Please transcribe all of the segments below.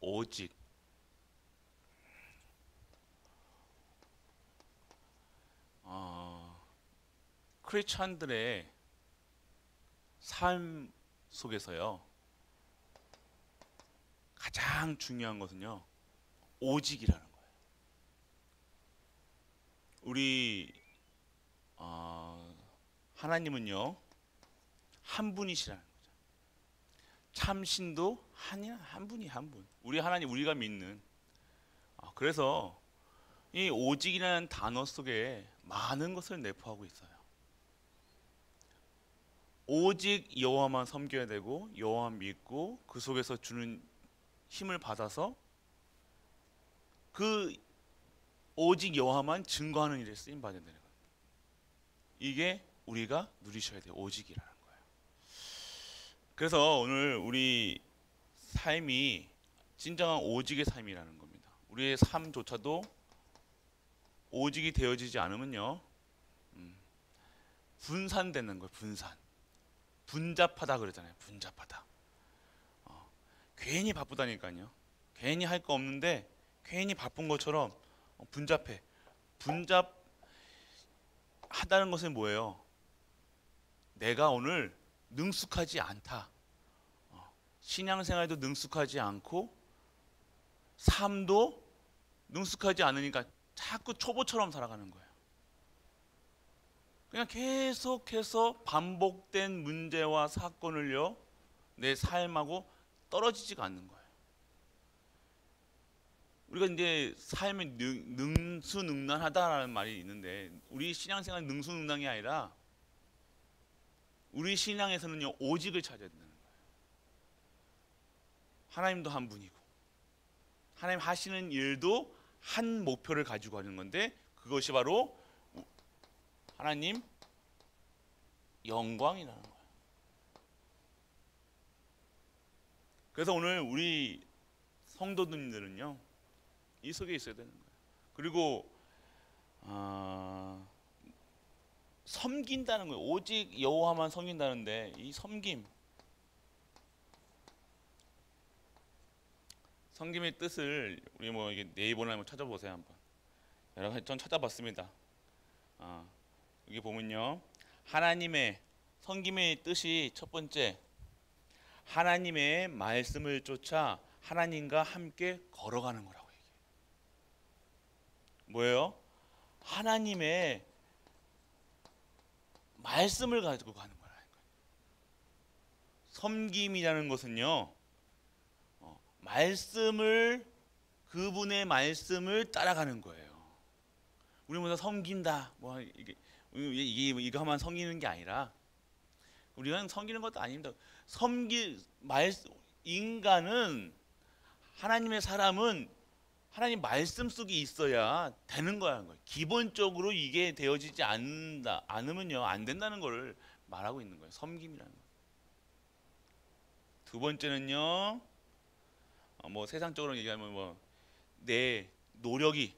오직. 크리스찬들의 삶 속에서요, 가장 중요한 것은요, 오직이라는 거예요. 우리 하나님은요, 한 분이시라는 거죠. 참신도 한 분이 한 분. 우리 하나님, 우리가 믿는. 그래서 이 오직이라는 단어 속에 많은 것을 내포하고 있어요. 오직 여호와만 섬겨야 되고, 여호와만 믿고 그 속에서 주는 힘을 받아서 그 오직 여호와만 증거하는 일에 쓰임 받아야 되는 거예요. 이게 우리가 누리셔야 돼요. 오직이라는 거예요. 그래서 오늘 우리 삶이 진정한 오직의 삶이라는 겁니다. 우리의 삶조차도 오직이 되어지지 않으면요, 분산되는 거예요. 분잡하다 그러잖아요. 분잡하다. 괜히 바쁘다니까요. 괜히 할 거 없는데 괜히 바쁜 것처럼 분잡해. 분잡하다는 것은 뭐예요? 내가 오늘 능숙하지 않다. 신앙생활도 능숙하지 않고 삶도 능숙하지 않으니까 자꾸 초보처럼 살아가는 거예요. 그냥 계속해서 반복된 문제와 사건을요, 내 삶하고 떨어지지가 않는 거예요. 우리가 이제 삶에 능수능란하다라는 말이 있는데, 우리 신앙생활은 능수능란이 아니라 우리 신앙에서는요, 오직을 찾아야 된다는 거예요. 하나님도 한 분이고 하나님 하시는 일도 한 목표를 가지고 하는 건데, 그것이 바로 하나님 영광이라는 거예요. 그래서 오늘 우리 성도님들은요, 이 속에 있어야 되는 거예요. 그리고 섬긴다는 거예요. 오직 여호와만 섬긴다는데, 이 섬김의 뜻을 우리 뭐 이게 네이버나 한번 찾아보세요. 한번 여러 가지 전 찾아봤습니다. 여기 보면요, 하나님의 섬김의 뜻이 첫 번째, 하나님의 말씀을 쫓아 하나님과 함께 걸어가는 거라고 얘기해요. 뭐예요? 하나님의 말씀을 가지고 가는 거라는 거예요. 섬김이라는 것은요, 그분의 말씀을 따라가는 거예요. 우리 먼저 섬긴다, 뭐 이거 하면 섬기는 게 아니라, 우리가 섬기는 것도 아닙니다. 인간은, 하나님의 사람은 하나님 말씀 속에 있어야 되는 거야. 기본적으로 이게 되어지지 않으면요, 안 된다는 걸 말하고 있는 거예요. 섬김이라는 거. 두 번째는요, 뭐 세상적으로 얘기하면 뭐 내 노력이,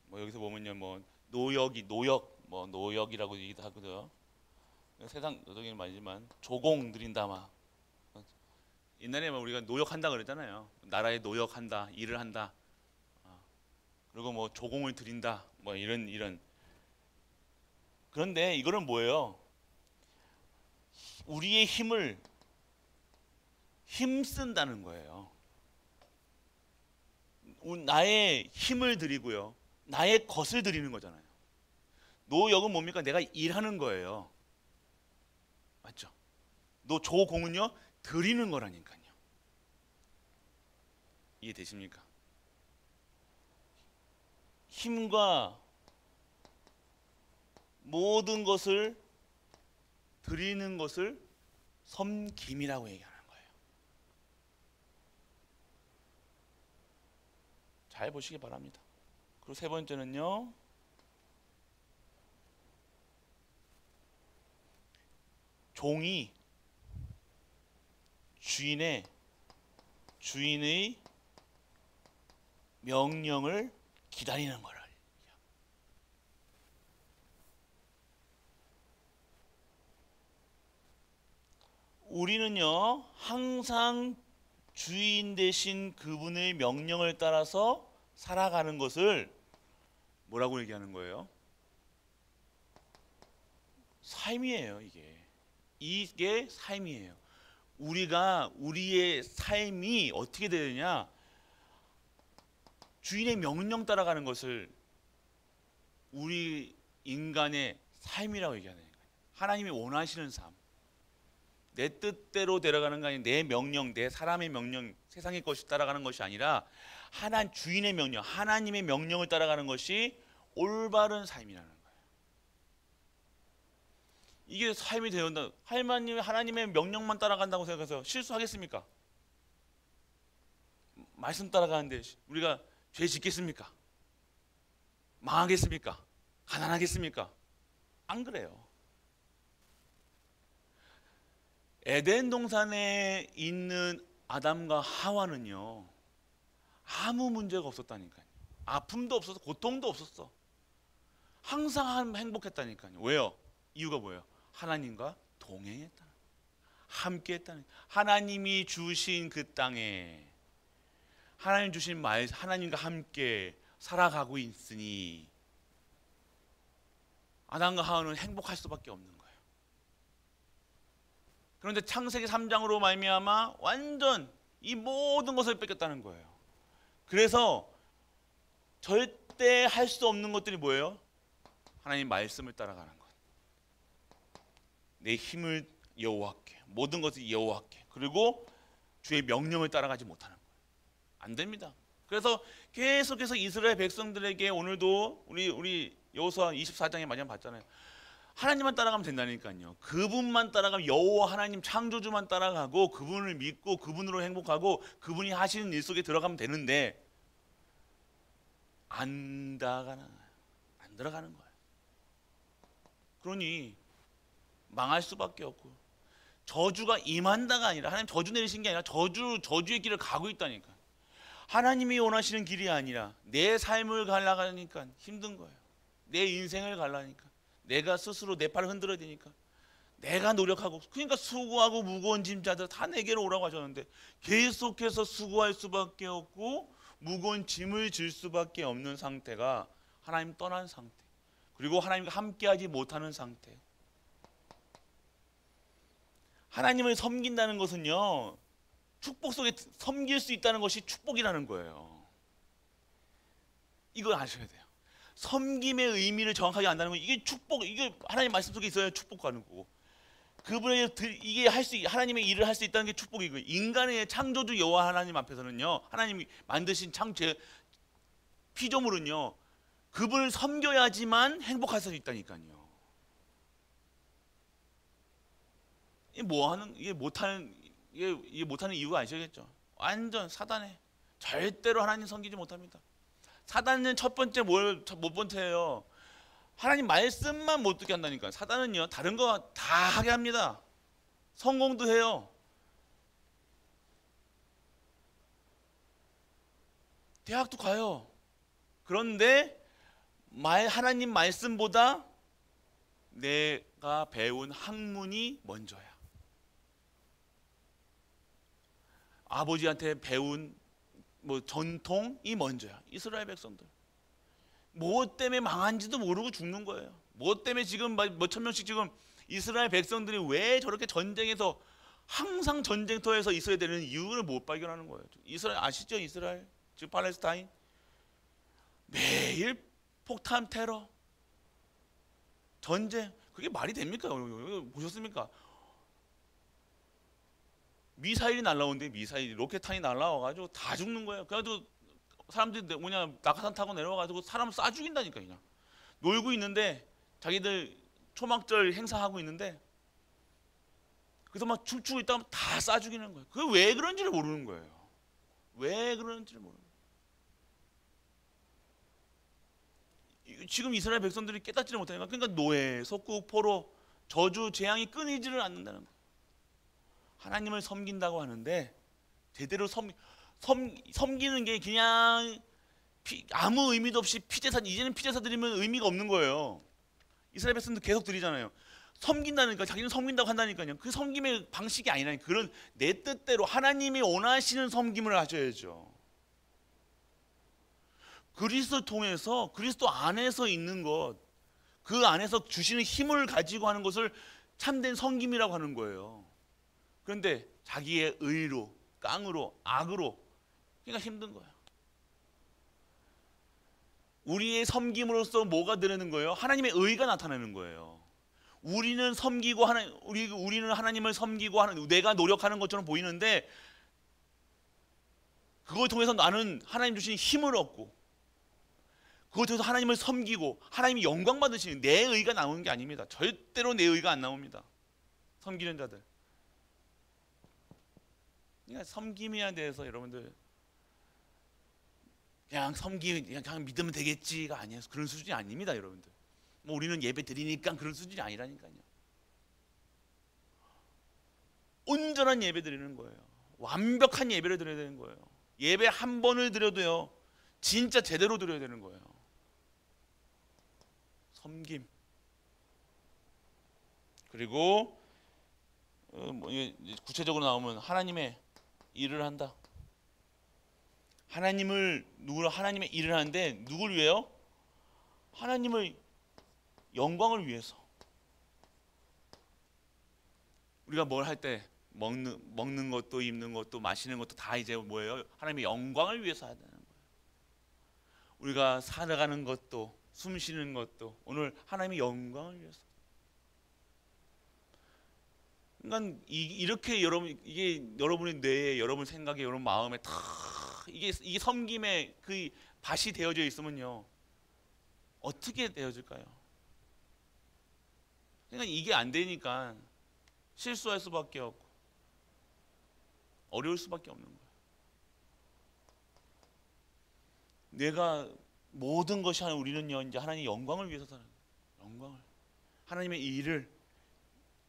뭐 여기서 보면요, 뭐 노역이라고 얘기도 하거든요. 세상적인 말이지만 조공 들인다 막. 옛날에 우리가 노역한다 그랬잖아요. 나라에 노역한다, 일을 한다. 그리고 뭐 조공을 드린다, 뭐 이런. 그런데 이거는 뭐예요? 우리의 힘을 힘쓴다는 거예요. 나의 힘을 드리고요, 나의 것을 드리는 거잖아요. 노역은 뭡니까? 내가 일하는 거예요. 맞죠? 조공은요, 드리는 거라니까요. 이해되십니까? 힘과 모든 것을 드리는 것을 섬김이라고 얘기하는 거예요. 잘 보시기 바랍니다. 그리고 세 번째는요, 종이 주인의 명령을 기다리는 거를. 우리는요, 항상 주인 대신 그분의 명령을 따라서 살아가는 것을 뭐라고 얘기하는 거예요? 삶이에요. 이게 삶이에요. 우리의 삶이 어떻게 되느냐? 주인의 명령 따라가는 것을 우리 인간의 삶이라고 얘기하는 거예요. 하나님이 원하시는 삶. 내 뜻대로 데려가는 게 아니라 내 명령, 내 사람의 명령, 세상의 것이 따라가는 것이 아니라 주인의 명령, 하나님의 명령을 따라가는 것이 올바른 삶이라는 거예요. 이게 삶이 되었다. 하나님의 명령만 따라간다고 생각해서 실수하겠습니까? 말씀 따라가는데 우리가 죄 짓겠습니까? 망하겠습니까? 가난하겠습니까? 안 그래요. 에덴 동산에 있는 아담과 하와는요, 아무 문제가 없었다니까요. 아픔도 없었어, 고통도 없었어. 항상 행복했다니까요. 왜요? 이유가 뭐예요? 하나님과 동행했다는, 함께했다는. 하나님이 주신 그 땅에 하나님 주신 하나님과 함께 살아가고 있으니 아담과 하와는 행복할 수밖에 없는 거예요. 그런데 창세기 3장으로 말미암아 완전 이 모든 것을 뺏겼다는 거예요. 그래서 절대 할 수 없는 것들이 뭐예요? 하나님 말씀을 따라가는 것. 내 힘을 여호와께, 모든 것을 여호와께, 그리고 주의 명령을 따라가지 못하는 거예요. 안 됩니다. 그래서 계속해서 이스라엘 백성들에게 오늘도 우리 여호수아 24장에 많이 봤잖아요. 하나님만 따라가면 된다니까요. 그분만 따라가면, 여호와 하나님 창조주만 따라가고 그분을 믿고 그분으로 행복하고 그분이 하시는 일 속에 들어가면 되는데 안 들어가는 거예요. 그러니 망할 수밖에 없고, 저주가 임한다가 아니라, 하나님 저주 내리신 게 아니라 저주의 길을 가고 있다니까. 하나님이 원하시는 길이 아니라 내 삶을 가려니까 힘든 거예요. 내 인생을 가려니까 내가 스스로 내 팔을 흔들어야 되니까 내가 노력하고, 그러니까 수고하고 무거운 짐자들 다 내게로 오라고 하셨는데 계속해서 수고할 수밖에 없고 무거운 짐을 질 수밖에 없는 상태가 하나님 떠난 상태, 그리고 하나님과 함께하지 못하는 상태. 하나님을 섬긴다는 것은요, 축복 속에 섬길 수 있다는 것이 축복이라는 거예요. 이걸 아셔야 돼요. 섬김의 의미를 정확하게 안다는 건 이게 축복, 이게 하나님 말씀 속에 있어야 축복하는 거고, 그분의 이게 하나님의 일을 할 수 있다는 게 축복이고, 인간의 창조주 여호와 하나님 앞에서는요, 하나님이 만드신 피조물은요, 그분을 섬겨야지만 행복할 수 있다니까요. 이게 못하는 이유가 아시겠죠? 완전 사단에 절대로 하나님 섬기지 못합니다. 사단은 첫 번째예요. 하나님 말씀만 못 듣게 한다니까. 사단은요, 다른 거 다 하게 합니다. 성공도 해요. 대학도 가요. 그런데 하나님 말씀보다 내가 배운 학문이 먼저야. 아버지한테 배운 전통이 먼저야. 이스라엘 백성들 뭐 때문에 망한지도 모르고 죽는 거예요. 뭐 때문에 지금 몇천 명씩 지금 이스라엘 백성들이 왜 저렇게 전쟁에서 항상 전쟁터에서 있어야 되는 이유를 못 발견하는 거예요. 이스라엘 아시죠? 이스라엘 지금 팔레스타인 매일 폭탄 테러 전쟁, 그게 말이 됩니까? 보셨습니까? 미사일이 날라오는데 로켓탄이 날라와가지고 다 죽는 거예요. 그래도 사람들이 낙하산 타고 내려와가지고 사람 쏴 죽인다니까. 그냥 놀고 있는데 자기들 초막절 행사하고 있는데 그래서 막 춤추고 있다가 다 쏴 죽이는 거예요. 그게 왜 그런지를 모르는 거예요. 왜 그런지를 모르는 거예요. 지금 이스라엘 백성들이 깨닫지를 못하니까, 그러니까 노예, 속국, 포로, 저주, 재앙이 끊이지를 않는다는 거예요. 하나님을 섬긴다고 하는데 제대로 섬기는 게 그냥 아무 의미도 없이 이제는 피제사 드리면 의미가 없는 거예요. 이스라엘 백성들 계속 드리잖아요. 섬긴다니까, 자기는 섬긴다고 한다니까요. 그 섬김의 방식이 아니라니까. 그런 내 뜻대로 하나님이 원하시는 섬김을 하셔야죠. 그리스도 통해서, 그리스도 안에서 있는 것, 그 안에서 주시는 힘을 가지고 하는 것을 참된 섬김이라고 하는 거예요. 그런데 자기의 의로, 깡으로, 악으로, 그러니까 힘든 거예요. 우리의 섬김으로써 뭐가 드러나는 거예요? 하나님의 의가 나타나는 거예요. 우리는 섬기고 우리는 하나님을 섬기고 하는, 내가 노력하는 것처럼 보이는데, 그걸 통해서 나는 하나님 주신 힘을 얻고, 그걸 통해서 하나님을 섬기고 하나님이 영광 받으시는, 내 의가 나오는 게 아닙니다. 절대로 내 의가 안 나옵니다. 섬기는 자들. 그러니까 섬김에 대해서 여러분들 그냥 믿으면 되겠지가 아니에요. 그런 수준이 아닙니다, 여러분들. 뭐 우리는 예배 드리니까 그런 수준이 아니라니까요. 온전한 예배 드리는 거예요. 완벽한 예배를 드려야 되는 거예요. 예배 한 번을 드려도요, 진짜 제대로 드려야 되는 거예요. 섬김. 그리고 구체적으로 나오면 하나님의 일을 한다. 하나님의 일을 하는데 누굴 위해요? 하나님의 영광을 위해서. 우리가 뭘 할 때 먹는 것도 입는 것도 마시는 것도 다 이제 뭐예요? 하나님의 영광을 위해서 하는 거예요. 우리가 살아가는 것도 숨 쉬는 것도 오늘 하나님의 영광을 위해서. 그러니까 이렇게 이게 여러분의 뇌에, 여러분 생각에, 여러분 마음에 다 이게 섬김의 그 밭이 되어져 있으면요, 어떻게 되어질까요? 그러니까 이게 안 되니까 실수할 수밖에 없고 어려울 수밖에 없는 거예요. 내가 모든 것이 하는, 우리는요 이제 하나님의 영광을 위해서 사는 거예요. 영광을, 하나님의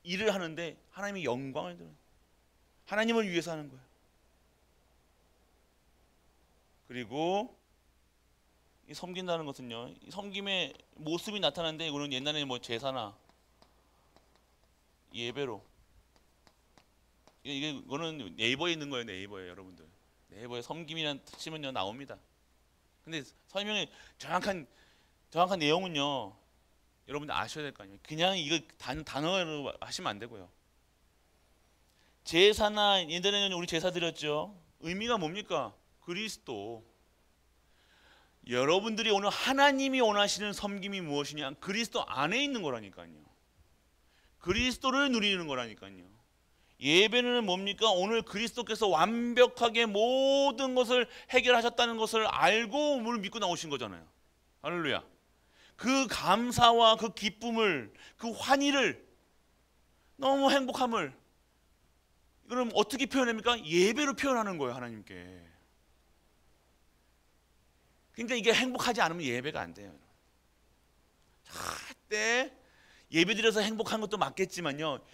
일을 하는데 하나님의 영광을 드러내는, 하나님을 위해서 하는 거예요. 그리고 이 섬긴다는 것은요, 이 섬김의 모습이 나타나는데, 이거는 옛날에 뭐 제사나 예배로, 이거는 네이버에 있는 거예요. 네이버에, 여러분들 네이버에 섬김이라는 치면요 나옵니다. 근데 설명의 정확한 내용은요, 여러분들 아셔야 될 거 아니에요. 그냥 이거 단어로 하시면 안 되고요. 제사나, 예전에는 우리 제사 드렸죠. 의미가 뭡니까? 그리스도. 여러분들이 오늘 하나님이 원하시는 섬김이 무엇이냐? 그리스도 안에 있는 거라니까요. 그리스도를 누리는 거라니까요. 예배는 뭡니까? 오늘 그리스도께서 완벽하게 모든 것을 해결하셨다는 것을 알고 오늘 믿고 나오신 거잖아요. 할렐루야. 그 감사와 그 기쁨을, 그 환희를, 너무 행복함을, 이거는 어떻게 표현합니까? 예배로 표현하는 거예요, 하나님께. 그러니까 이게 행복하지 않으면 예배가 안 돼요. 절대 예배 드려서 행복한 것도 맞겠지만요,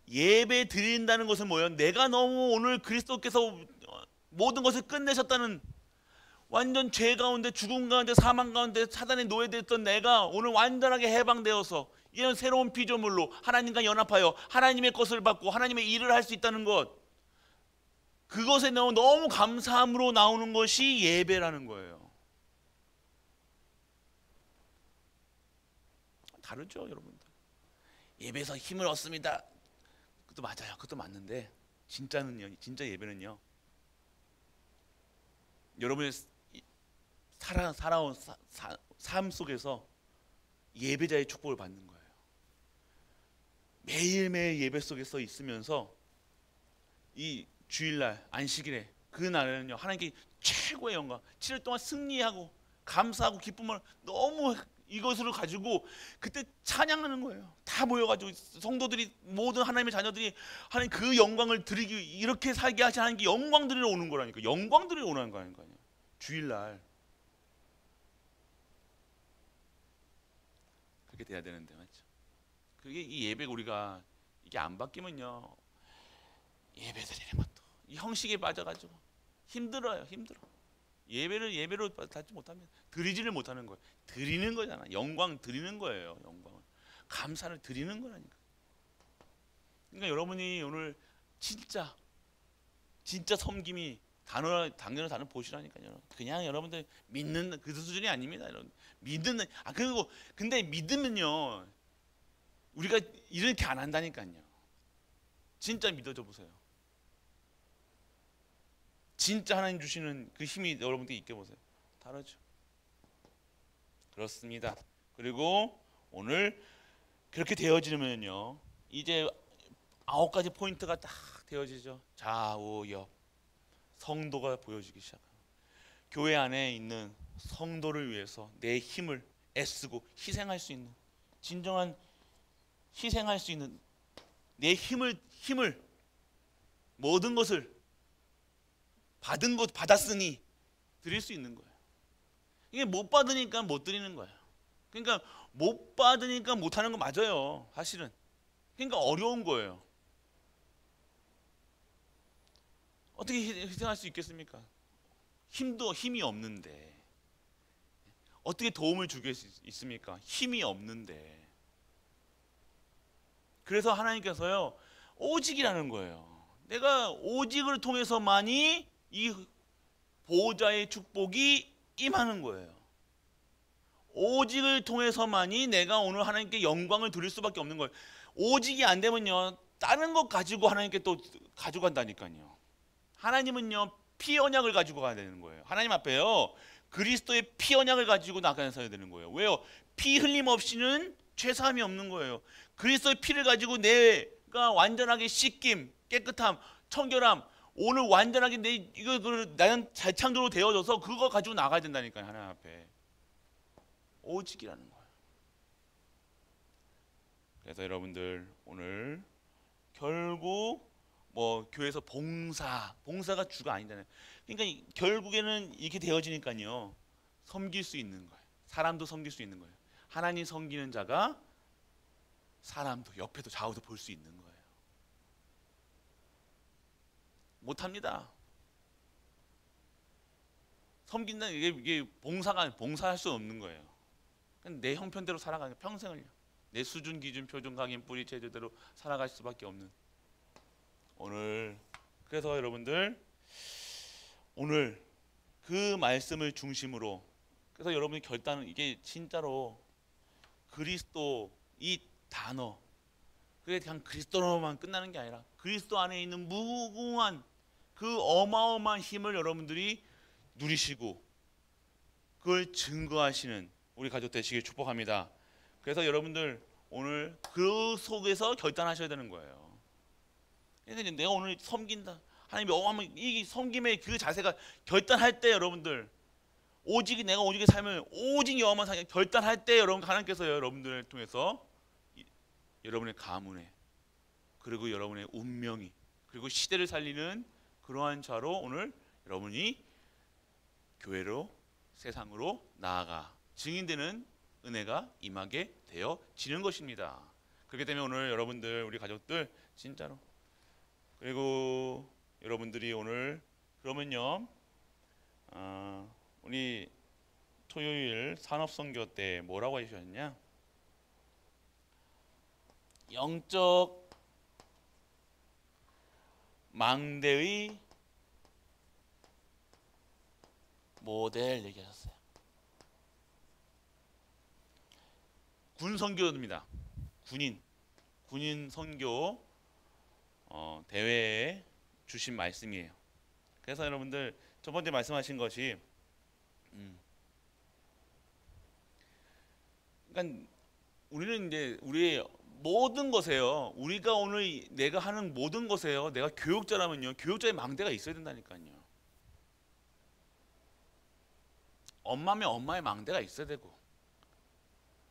예배 드린다는 것은 뭐예요? 내가 너무 오늘 그리스도께서 모든 것을 끝내셨다는, 완전 죄 가운데, 죽음 가운데, 사망 가운데 사단에 노예됐던 내가 오늘 완전하게 해방되어서 이런 새로운 피조물로 하나님과 연합하여 하나님의 것을 받고 하나님의 일을 할 수 있다는 것, 그것에 너무 감사함으로 나오는 것이 예배라는 거예요. 다르죠, 여러분들. 예배에서 힘을 얻습니다. 그것도 맞아요. 그것도 맞는데, 진짜 예배는요, 여러분의 살아온 삶 속에서 예배자의 축복을 받는 거예요. 매일매일 예배 속에서 있으면서 이 주일날, 안식일에, 그 날에는요, 하나님께 최고의 영광, 7일 동안 승리하고 감사하고 기쁨을 너무 이것으로 가지고 그때 찬양하는 거예요. 다 모여가지고 성도들이, 모든 하나님의 자녀들이 하나님 그 영광을 드리기, 이렇게 살게 하신 하나님께 영광 드리러 오는 거라니까. 영광 드리러 오는 거 아니에요. 주일날 그렇게 돼야 되는데, 맞죠? 그게 이 예배가, 우리가 이게 안 바뀌면요, 예배 드리는 것도 이 형식에 빠져가지고 힘들어요. 예배로 받지 못합니다. 드리지를 못하는 거예요. 드리는 거잖아. 영광 드리는 거예요. 영광을, 감사를 드리는 거라니까. 그러니까 여러분이 오늘 진짜 섬김이 당연한 단어 보시라니까요. 그냥 여러분들 믿는 그 수준이 아닙니다. 여러분 믿는 그리고 근데 믿으면요 우리가 이렇게 안 한다니까요. 진짜 믿어줘 보세요. 진짜 하나님 주시는 그 힘이 여러분들이 있게 보세요. 다르죠. 그렇습니다. 그리고 오늘 그렇게 되어지면요 이제 9가지 포인트가 딱 되어지죠. 좌우 옆 성도가 보여지기 시작합니다. 교회 안에 있는 성도를 위해서 내 힘을 애쓰고 희생할 수 있는 진정한 희생할 수 있는 내 힘을 모든 것을 받은 것 받았으니 드릴 수 있는 거예요. 이게 못 받으니까 못 드리는 거예요. 그러니까 못 받으니까 못 하는 거 맞아요. 사실은. 그러니까 어려운 거예요. 어떻게 희생할 수 있겠습니까? 힘이 없는데 어떻게 도움을 주겠습니까? 힘이 없는데. 그래서 하나님께서요 오직이라는 거예요. 내가 오직을 통해서만이 이 보호자의 축복이 임하는 거예요. 오직을 통해서만이 내가 오늘 하나님께 영광을 드릴 수밖에 없는 거예요. 오직이 안 되면요 다른 것 가지고 하나님께 또 가져간다니까요. 하나님은요 피 언약을 가지고 가야 되는 거예요. 하나님 앞에요 그리스도의 피 언약을 가지고 나가서야 되는 거예요. 왜요? 피 흘림 없이는 죄사함이 없는 거예요. 그리스도의 피를 가지고 내가 완전하게 씻김, 깨끗함, 청결함, 오늘 완전하게 나는 재창조로 되어져서 그거 가지고 나가야 된다니까요. 하나님 앞에 오직이라는 거예요. 그래서 여러분들 오늘 결국 뭐 교회에서 봉사가 주가 아니잖아요. 그러니까 결국에는 이렇게 되어지니까요 섬길 수 있는 거예요. 사람도 섬길 수 있는 거예요. 하나님 섬기는 자가 사람도 옆에도 좌우도 볼 수 있는 거예요. 못합니다. 섬긴다는 이게 봉사할 수 없는 거예요. 내 형편대로 살아가는 평생을요. 내 수준, 기준, 표준, 강인, 뿌리, 체제대로 살아갈 수밖에 없는 오늘. 그래서 여러분들 오늘 그 말씀을 중심으로 그래서 여러분이 결단은 이게 진짜로 그리스도 이 단어 그게 그냥 그리스도로만 끝나는 게 아니라 그리스도 안에 있는 무궁한 그 어마어마한 힘을 여러분들이 누리시고 그걸 증거하시는 우리 가족 되시길 축복합니다. 그래서 여러분들 오늘 그 속에서 결단하셔야 되는 거예요. 그러니까 내가 오늘 섬긴다. 하나님이 어마어마한 이 섬김의 그 자세가 결단할 때 여러분들 내가 오직의 삶을 오직 여호와만 살게 결단할 때 여러분 하나님께서 여러분들을 통해서 여러분의 가문에 그리고 여러분의 운명이 그리고 시대를 살리는 그러한 자로 오늘 여러분이 교회로 세상으로 나아가 증인되는 은혜가 임하게 되어지는 것입니다. 그렇게 되면 오늘 여러분들 우리 가족들 진짜로 그리고 여러분들이 오늘 그러면요 우리 토요일 산업선교 때 뭐라고 해주셨냐? 영적 망대의 모델 얘기하셨어요. 군 선교입니다. 군인 선교 대회에 주신 말씀이에요. 그래서 여러분들 첫 번째 말씀하신 것이 그러니까 우리는 이제 우리의 모든 것에요. 우리가 오늘 내가 하는 모든 것에요. 내가 교육자라면요. 교육자의 망대가 있어야 된다니까요. 엄마면 엄마의 망대가 있어야 되고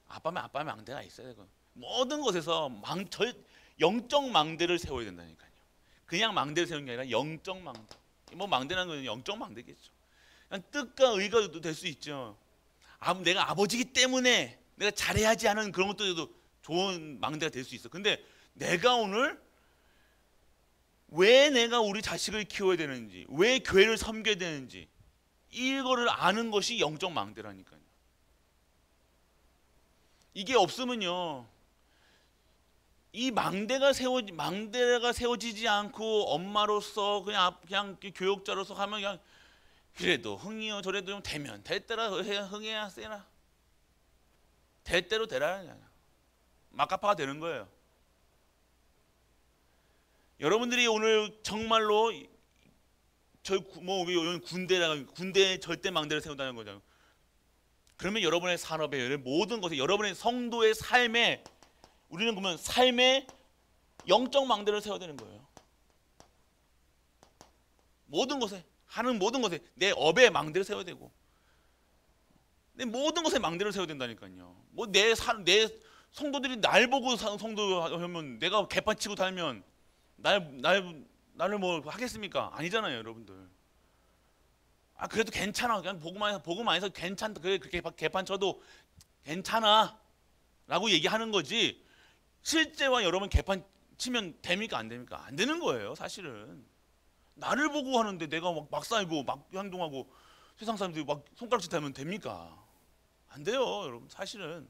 아빠면 아빠의 망대가 있어야 되고 모든 것에서 영적 망대를 세워야 된다니까요. 그냥 망대를 세우는 게 아니라 영적 망대. 뭐 망대라는 건 영적 망대겠죠. 그냥 뜻과 의가 될 수 있죠. 내가 아버지기 때문에 내가 잘해야지 하는 그런 것도 좋은 망대가 될 수 있어. 근데 내가 오늘 왜 내가 우리 자식을 키워야 되는지, 왜 교회를 섬겨야 되는지 이거를 아는 것이 영적 망대라니까요. 이게 없으면요 이 망대가 세워지지 않고 엄마로서 그냥 교육자로서 하면 그냥 그래도 흥이요 저래도 좀 되면 될 때라 흥해야 세나 될 대로 되라 그냥 막가파가 되는 거예요. 여러분들이 오늘 정말로 군대 절대 망대를 세운다는 거죠. 그러면 여러분의 산업에 모든 것에 여러분의 성도의 삶에 우리는 그러면 삶의 영적 망대를 세워야 되는 거예요. 모든 것에 하는 모든 것에 내 업에 망대를 세워야 되고 내 모든 것에 망대를 세워야 된다니까요. 뭐 내 성도들이 날 보고 성도하면 내가 개판 치고 살면 나를 뭐 하겠습니까? 아니잖아요, 여러분들. 아 그래도 괜찮아. 그냥 복음 안에서 괜찮다. 그렇게 개판 쳐도 괜찮아라고 얘기하는 거지. 실제와 여러분 개판 치면 됩니까? 안 됩니까? 안 되는 거예요, 사실은. 나를 보고 하는데 내가 막 살고 막 행동하고 세상 사람들이 막 손가락질 하면 됩니까? 안 돼요, 여러분. 사실은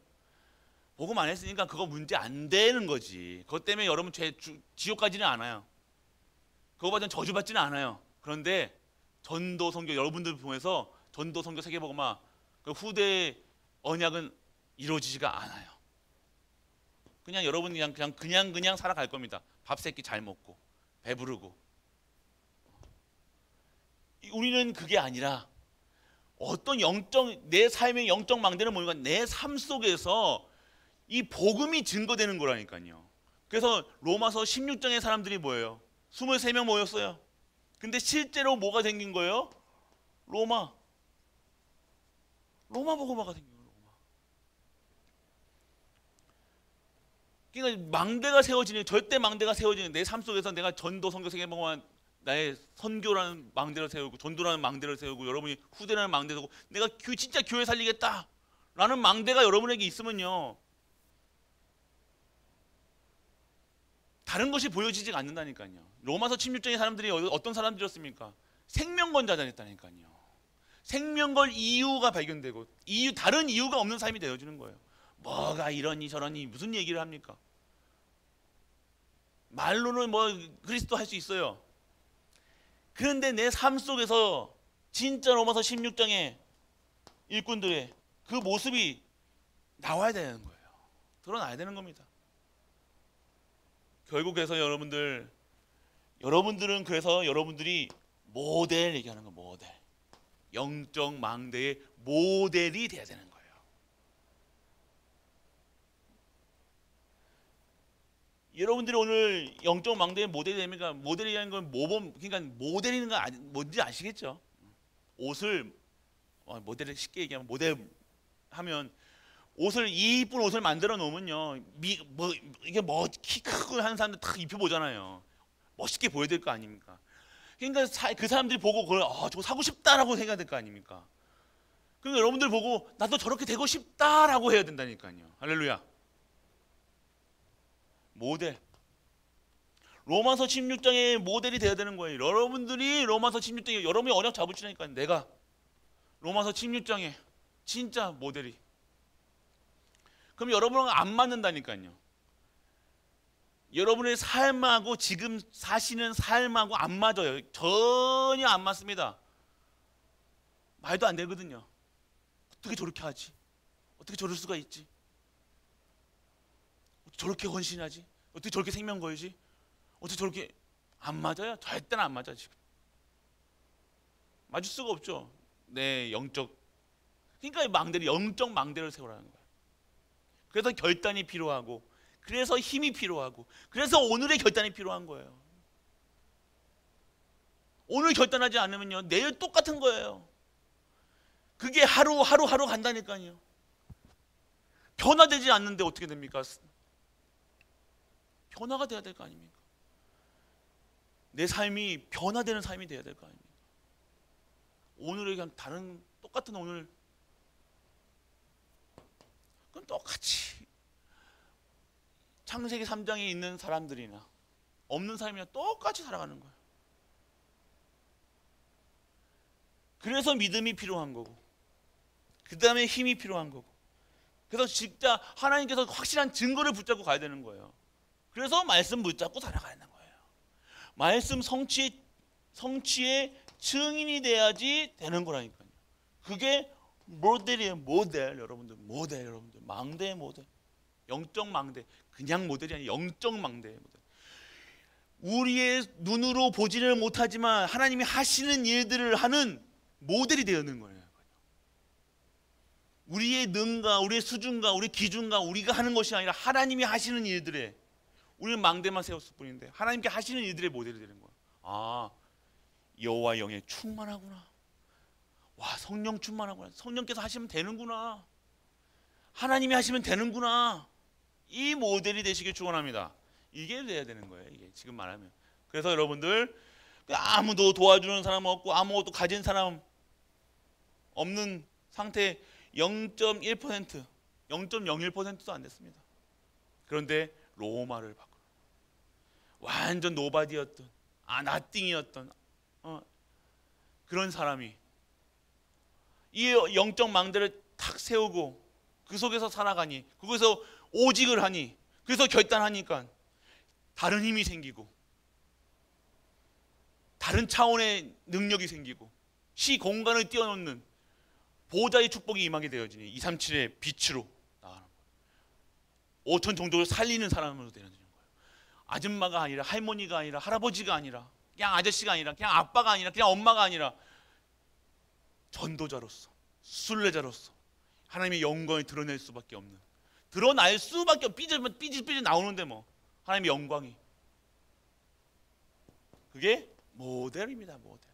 복음 안 했으니까 그거 문제 안 되는 거지. 그것 때문에 여러분 지옥 가지는 않아요. 그거 받으면 저주 받지는 않아요. 그런데 전도 선교 여러분들 통해서 전도 선교 세계복음화 그 후대 언약은 이루어지지가 않아요. 그냥 여러분 그냥 살아갈 겁니다. 밥 세끼 잘 먹고 배부르고. 우리는 그게 아니라 어떤 내 삶의 영적 망대는 뭔가 내 삶 속에서 이 복음이 증거되는 거라니까요. 그래서 로마서 16장의 사람들이 뭐예요? 23명 모였어요. 근데 실제로 뭐가 생긴 거예요? 로마 복음화가 생긴 거예요. 그러니까 망대가 세워지는 절대 망대가 세워지는 내 삶 속에서 내가 전도 선교 세계복음화 나의 선교라는 망대를 세우고 전도라는 망대를 세우고 여러분이 후대라는 망대를 세우고 내가 진짜 교회 살리겠다라는 망대가 여러분에게 있으면요 다른 것이 보여지지 않는다니까요. 로마서 16장의 사람들이 어떤 사람들이었습니까? 생명건자였다니까요. 생명걸 이유가 발견되고 다른 이유가 없는 삶이 되어지는 거예요. 뭐가 이러니 저러니 무슨 얘기를 합니까? 말로는 뭐 그리스도 할 수 있어요. 그런데 내 삶 속에서 진짜 로마서 16장의 일꾼들의 그 모습이 나와야 되는 거예요. 드러나야 되는 겁니다. 결국에서 여러분들은 그래서 여러분들이 모델 얘기하는 거예요. 모델. 영적 망대의 모델이 돼야 되는 거예요. 여러분들이 오늘 영적 망대의 모델이 됩니까? 모델이라는 건 그러니까 모델이는 건 뭔지 아시겠죠? 옷을 모델을 쉽게 얘기하면 모델 하면 옷을 이쁜 옷을 만들어 놓으면요 이게 키 크고 하는 사람들 딱 입혀보잖아요. 멋있게 보여야 될 거 아닙니까? 그러니까 그 사람들이 보고 그걸 저거 사고 싶다라고 생각해야 될 거 아닙니까? 그러니까 여러분들 보고 나도 저렇게 되고 싶다라고 해야 된다니까요. 할렐루야. 모델. 로마서 16장의 모델이 돼야 되는 거예요. 여러분들이 로마서 16장에 여러분이 언약 잡으시라니까 내가 로마서 16장에 진짜 모델이. 그럼 여러분은 안 맞는다니까요. 여러분의 삶하고 지금 사시는 삶하고 안 맞아요. 전혀 안 맞습니다. 말도 안 되거든요. 어떻게 저렇게 하지? 어떻게 저럴 수가 있지? 어떻게 저렇게 헌신하지? 어떻게 저렇게 생명 걸지? 어떻게 저렇게 안 맞아요? 절대는 안 맞아 지금. 맞을 수가 없죠. 내 영적. 그러니까 망대를 영적 망대를 세우라는 거예요. 그래서 결단이 필요하고, 그래서 힘이 필요하고, 그래서 오늘의 결단이 필요한 거예요. 오늘 결단하지 않으면요 내일 똑같은 거예요. 그게 하루 간다니까요. 변화되지 않는데 어떻게 됩니까? 변화가 돼야 될 거 아닙니까? 내 삶이 변화되는 삶이 돼야 될 거 아닙니까? 오늘의 그냥 똑같은 오늘 그럼 똑같이 창세기 3장에 있는 사람들이나 없는 사람이나 똑같이 살아가는 거예요. 그래서 믿음이 필요한 거고, 그 다음에 힘이 필요한 거고, 그래서 진짜 하나님께서 확실한 증거를 붙잡고 가야 되는 거예요. 그래서 말씀 붙잡고 살아가는 거예요. 말씀 성취의 증인이 돼야지 되는 거라니까요. 그게 모델이에요. 모델. 여러분들 모델. 여러분들 망대의 모델. 영적 망대. 그냥 모델이 아니라 영적 망대의 모델. 우리의 눈으로 보지를 못하지만 하나님이 하시는 일들을 하는 모델이 되는 거예요. 우리의 능과 우리의 수준과 우리의 기준과 우리가 하는 것이 아니라 하나님이 하시는 일들에 우리는 망대만 세웠을 뿐인데 하나님께 하시는 일들의 모델이 되는 거예요. 아, 여호와 영에 충만하구나. 와, 성령 충만하구나. 성령께서 하시면 되는구나. 하나님이 하시면 되는구나. 이 모델이 되시길 축원합니다. 이게 돼야 되는 거예요. 이게 지금 말하면. 그래서 여러분들 아무도 도와주는 사람 없고 아무것도 가진 사람 없는 상태 0.1%, 0.01%도 안 됐습니다. 그런데 로마를 바꾸고 완전 노바디였던 나띵이었던 그런 사람이 이 영적 망대를 탁 세우고 그 속에서 살아가니 그곳에서 오직을 하니 그래서 결단하니까 다른 힘이 생기고 다른 차원의 능력이 생기고 시 공간을 뛰어넘는 보좌의 축복이 임하게 되어지니 237의 빛으로 나가는 거예요. 5천 종족을 살리는 사람으로 되어지는 거예요. 아줌마가 아니라 할머니가 아니라 할아버지가 아니라 그냥 아저씨가 아니라 그냥 아빠가 아니라 그냥 엄마가 아니라 전도자로서 순례자로서 하나님의 영광을 드러낼 수밖에 없는 드러날 수밖에 삐질 나오는데 뭐 하나님의 영광이 그게 모델입니다. 모델.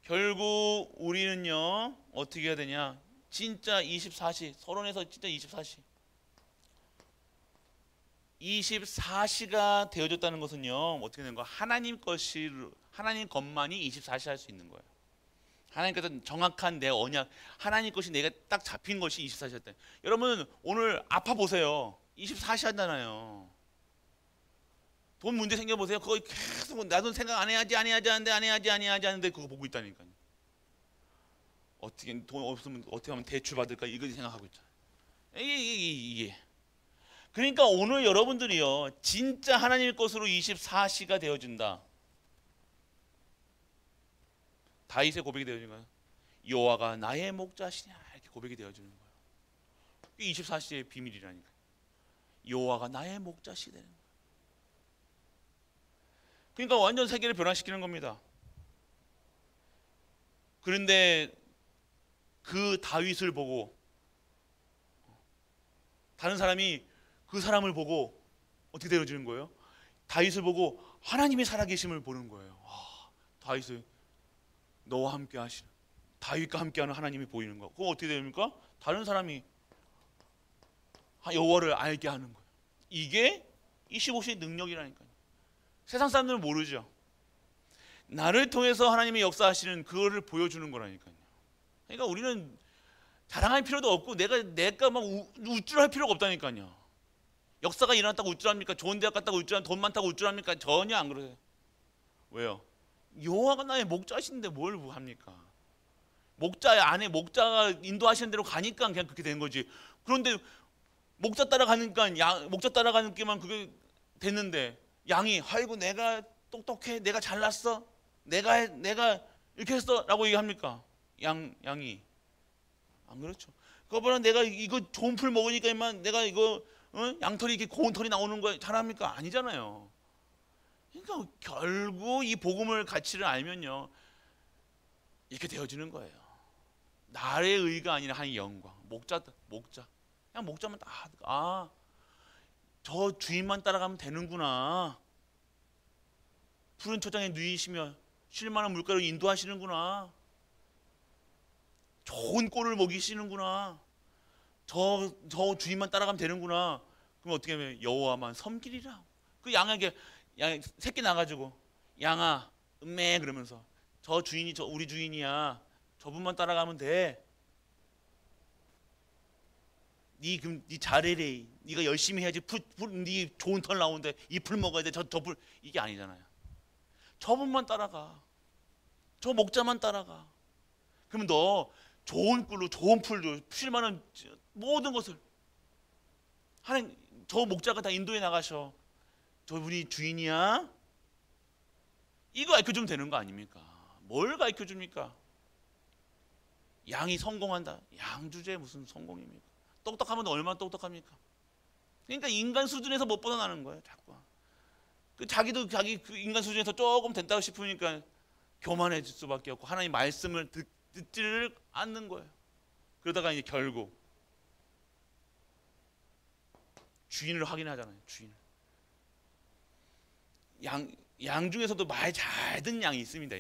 결국 우리는요 어떻게 해야 되냐? 진짜 24시 서론에서 진짜 24시가 되어졌다는 것은요 어떻게 되는 거야? 하나님 것만이 24시 할 수 있는 거예요. 하나님께서 정확한 내 언약, 하나님 것이 내가 딱 잡힌 것이 24시였다. 여러분 오늘 아파 보세요. 24시 하잖아요. 돈 문제 생겨 보세요. 그거 계속 나도 생각 안 해야지 하는데 그거 보고 있다니까요. 어떻게 돈 없으면 어떻게 하면 대출 받을까 이거 생각하고 있잖아요. 이게 그러니까 오늘 여러분들이요 진짜 하나님 것으로 24시가 되어진다. 다윗의 고백이 되어지는 거예요. 여호와가 나의 목자시냐 이렇게 고백이 되어지는 거예요. 이게 24시의 비밀이라니까요. 여호와가 나의 목자시 되는 거예요. 그러니까 완전 세계를 변화시키는 겁니다. 그런데 그 다윗을 보고 다른 사람이 그 사람을 보고 어떻게 되어지는 거예요? 다윗을 보고 하나님의 살아계심을 보는 거예요. 다윗을 너와 함께 하시는 다윗과 함께하는 하나님이 보이는 거. 그거 어떻게 됩니까? 다른 사람이 여호와를 알게 하는 거예요. 이게 25시의 능력이라니까요. 세상 사람들은 모르죠. 나를 통해서 하나님의 역사하시는 그거를 보여주는 거라니까요. 그러니까 우리는 자랑할 필요도 없고 내가 막 우쭐할 필요가 없다니까요. 역사가 일어났다고 우쭐합니까? 좋은 대학 갔다고 우쭐합니까? 돈 많다고 우쭐합니까? 전혀 안 그러세요. 왜요? 여호와가 나의 목자신데 뭘 합니까? 목자 안에 목자가 인도하시는 대로 가니까 그냥 그렇게 된 거지. 그런데 목자 따라가니까 목자 따라가는 게만 그게 됐는데 양이 아이고 내가 똑똑해, 내가 잘났어, 내가 이렇게 했어라고 얘기합니까? 양이 안 그렇죠. 그거보다 내가 이거 좋은 풀 먹으니까 이만 내가 이거 양털이 이렇게 고운 털이 나오는 거 잘합니까? 아니잖아요. 그러니까 결국 이 복음을 가치를 알면요 이렇게 되어지는 거예요. 나의 의가 아니라 하나님의 영광. 목자 그냥 목자만 저 주인만 따라가면 되는구나. 푸른 초장에 누이시며 쉴만한 물가로 인도하시는구나. 좋은 꼴을 먹이시는구나. 저 주인만 따라가면 되는구나. 그럼 어떻게 하면 여호와만 섬기리라. 그 양에게 새끼 나가지고 양아 음매 그러면서 저 주인이 우리 주인이야. 저분만 따라가면 돼. 네 잘해래. 네가 열심히 해야지. 네 좋은 털 나오는데 이 풀 먹어야 돼. 저 풀 이게 아니잖아요. 저분만 따라가. 저 목자만 따라가. 그러면 너 좋은 꿀로 좋은 풀로 쉴만한 모든 것을 하나님, 저 목자가 다 인도에 나가셔. 저분이 주인이야? 이거 가르쳐주면 되는 거 아닙니까? 뭘 가르쳐줍니까? 양이 성공한다. 양 주제에 무슨 성공입니까? 똑똑하면 얼마나 똑똑합니까? 그러니까 인간 수준에서 못 벗어나는 거예요, 자꾸. 자기도 자기 그 인간 수준에서 조금 된다고 싶으니까 교만해질 수밖에 없고 하나님 말씀을 듣지를 않는 거예요. 그러다가 이제 결국 주인을 확인하잖아요. 주인을. 양 중에서도 말 잘 듣는 양이 있습니다.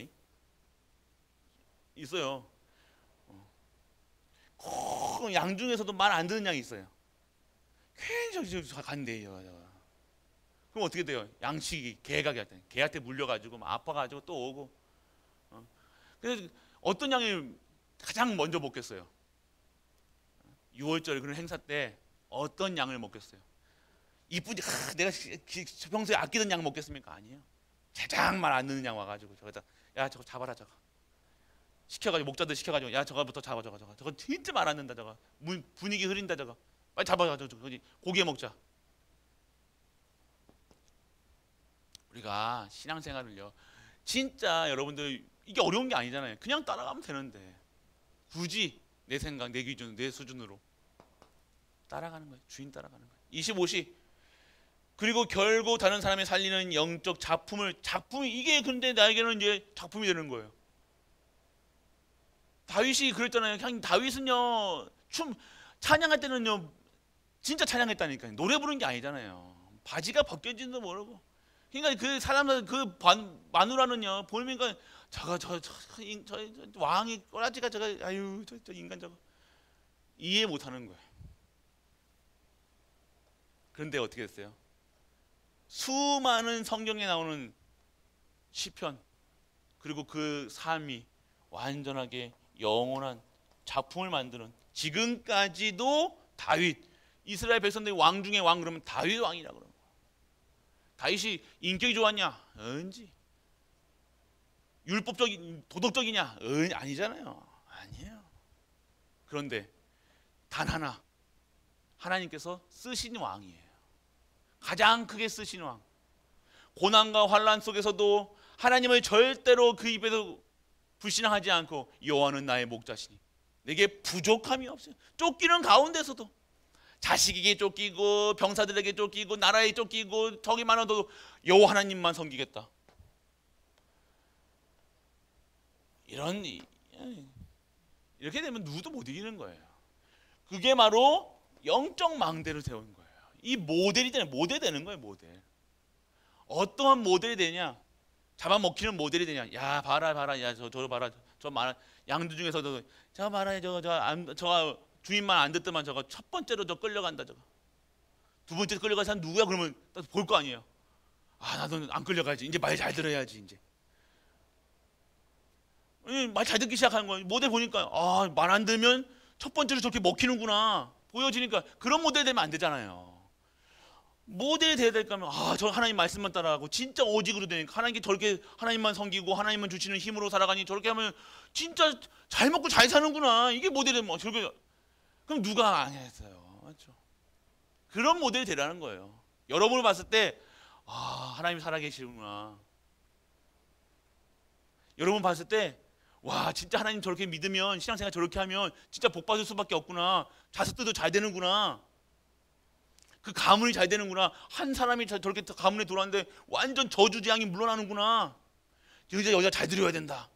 있어요. 꼭 양 중에서도 말 안 듣는 양이 있어요. 괜히 저기 간대요. 그럼 어떻게 돼요? 양식이 개가 개한테 물려가지고 아파가지고 또 오고. 그래서 어떤 양이 가장 먼저 먹겠어요? 6월절 그런 행사 때 어떤 양을 먹겠어요? 이쁘지, 내가 평소에 아끼던 양 먹겠습니까? 아니에요. 가장 말 안 듣는 양 와가지고 저거다, 야 저거 잡아라 저거. 시켜가지고 목자들 시켜가지고 야 저거부터 잡아 저거 진짜 말 안 듣는다 저거. 분위기 흐린다 저거. 빨리 잡아가지고 저거 고기에 먹자. 우리가 신앙생활을요, 진짜 여러분들 이게 어려운 게 아니잖아요. 그냥 따라가면 되는데 굳이 내 생각, 내 기준, 내 수준으로 따라가는 거예요. 주인 따라가는 거예요. 25시. 그리고 결국 다른 사람이 살리는 영적 작품이 이게 근데 나에게는 이제 작품이 되는 거예요. 다윗이 그랬잖아요. 그냥 다윗은요 찬양할 때는요 진짜 찬양했다니까요. 노래 부르는 게 아니잖아요. 바지가 벗겨진지도 모르고. 그러니까 그 사람들 그 마누라는요 보니까 저 왕이 꼬라지가 저거 아유 저 인간 저거 이해 못하는 거예요. 그런데 어떻게 됐어요? 수많은 성경에 나오는 시편 그리고 그 삶이 완전하게 영원한 작품을 만드는, 지금까지도 다윗, 이스라엘 백성들이 왕 중에 왕 그러면 다윗 왕이라고 그러는 거예요. 다윗이 인격이 좋았냐? 언지. 율법적인 도덕적이냐? 아니잖아요. 아니에요. 그런데 단 하나, 하나님께서 쓰신 왕이에요. 가장 크게 쓰신 왕. 고난과 환난 속에서도 하나님을 절대로 그 입에서 불신앙하지 않고 여호와는 나의 목자시니 내게 부족함이 없어요. 쫓기는 가운데서도 자식에게 쫓기고 병사들에게 쫓기고 나라에 쫓기고 적이 많아도 여호와 하나님만 섬기겠다. 이렇게 되면 누구도 못 이기는 거예요. 그게 바로 영적 망대를 세운 거예요. 이 모델이 되는, 모델 되는 거예요. 모델. 어떠한 모델이 되냐? 잡아먹히는 모델이 되냐? 야 봐라, 야 저 봐라, 저 많아 양들 중에서도 저 봐라, 저 주인만 안 듣더만 저거 첫 번째로 저 끌려간다 저거. 두 번째 끌려간 사람 누구야? 그러면 볼 거 아니에요. 아 나도 안 끌려가지. 이제 말 잘 들어야지 이제. 말 잘 듣기 시작하는 거예요. 모델 보니까 아 말 안 들으면 첫 번째로 저렇게 먹히는구나 보여지니까 그런 모델 되면 안 되잖아요. 모델이 돼야 될 거면 저 하나님 말씀만 따라가고 진짜 오직으로 되니까 하나님께 저렇게 하나님만 섬기고 하나님만 주시는 힘으로 살아가니 저렇게 하면 진짜 잘 먹고 잘 사는구나. 이게 모델이 뭐 저렇게. 그럼 누가 안 했어요? 맞죠? 그런 모델이 되라는 거예요. 여러분을 봤을 때 하나님 살아계시구나. 여러분 봤을 때 와 진짜 하나님 저렇게 믿으면 신앙생활 저렇게 하면 진짜 복 받을 수밖에 없구나. 자식들도 잘 되는구나. 그 가문이 잘 되는구나. 한 사람이 저렇게 가문에 들어왔는데 완전 저주재앙이 물러나는구나. 여자 잘 들여야 된다.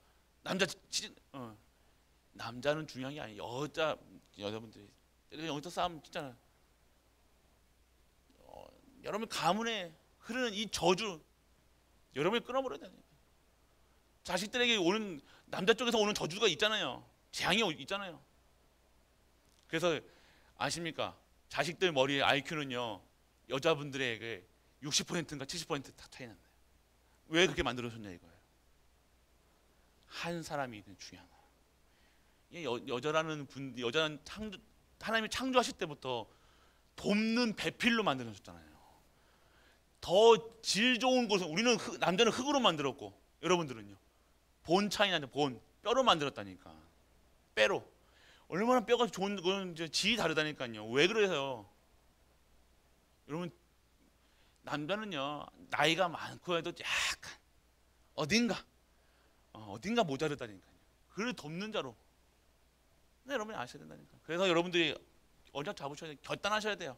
남자는 중요한 게 아니에요. 여자분들이 여기서 싸움 진짜 여러분 가문에 흐르는 이 저주 여러분이 끊어버려야 돼요. 자식들에게 오는 남자 쪽에서 오는 저주가 있잖아요. 재앙이 있잖아요. 그래서 아십니까? 자식들 머리의 IQ는요 여자분들의 60%인가 70% 차이 난다. 왜 그렇게 만들어졌냐 이거예요. 한 사람이 중요한 거예요. 여자는 하나님이 창조하실 때부터 돕는 배필로 만들어졌잖아요. 더 질 좋은 곳은 우리는 남자는 흙으로 만들었고 여러분들은요 본 차이 나죠. 뼈로 만들었다니까. 뼈로. 얼마나 뼈가 좋은 건 질이 다르다니까요. 왜 그래요? 여러분, 남자는요 나이가 많고 해도 약간 어딘가 모자르다니까요. 그를 돕는 자로. 근데 여러분이 아셔야 된다니까. 그래서 여러분들이 언약 잡으셔야 돼요. 결단하셔야 돼요.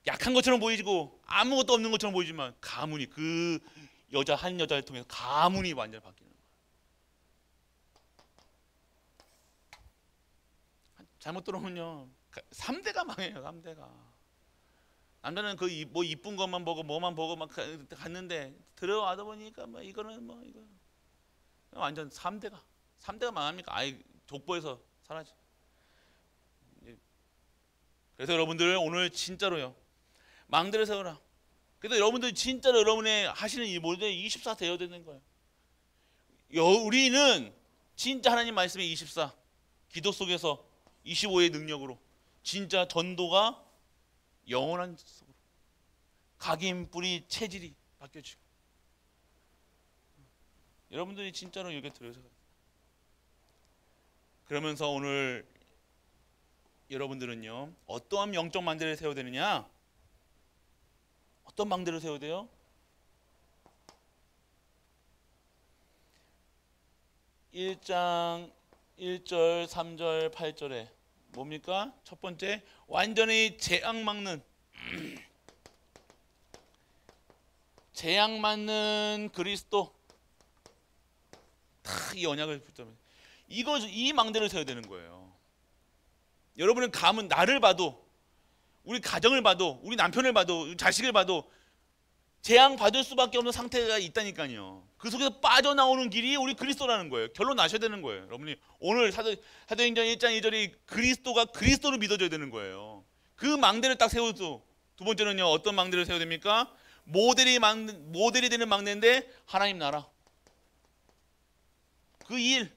약한 것처럼 보이고 아무것도 없는 것처럼 보이지만 가문이, 그 한 여자를 통해서 가문이 완전히 바뀌는 거예요. 잘못 들어오면요 3대가 망해요. 3대가. 남자는 그 뭐 이쁜 것만 보고 뭐만 보고 막 갔는데 들어와다 보니까 뭐 이거는 뭐 이거 완전 3대가 망합니까? 아예 족보에서 사라지. 그래서 여러분들 오늘 진짜로요 망대를 세워라. 그래서 여러분들 진짜로 여러분의 하시는 이 모든 24 되어야 되는 거예요. 우리는 진짜 하나님 말씀의 24 기도 속에서 25의 능력으로 진짜 전도가 영원한 속으로 각인 뿌리 체질이 바뀌어지고, 여러분들이 진짜로 이렇게 들어서 그러면서 오늘 여러분들은요 어떠한 영적 망대를 세워야 되느냐? 어떤 망대를 세워야 돼요? 1장 1절 3절 8절에 뭡니까? 첫 번째, 완전히 재앙 막는 그리스도. 이 언약을 붙잡으면 이 망대를 세워야 되는 거예요. 여러분은 감은 나를 봐도, 우리 가정을 봐도, 우리 남편을 봐도, 자식을 봐도 재앙 받을 수밖에 없는 상태가 있다니까요. 그 속에서 빠져나오는 길이 우리 그리스도라는 거예요. 결론 나셔야 되는 거예요. 여러분이 오늘 사도행전 1장 2절이 그리스도가 그리스도로 믿어져야 되는 거예요. 그 망대를 딱 세워도. 두 번째는요 어떤 망대를 세워야 됩니까? 모델이 되는 망대인데 하나님 나라, 그 일.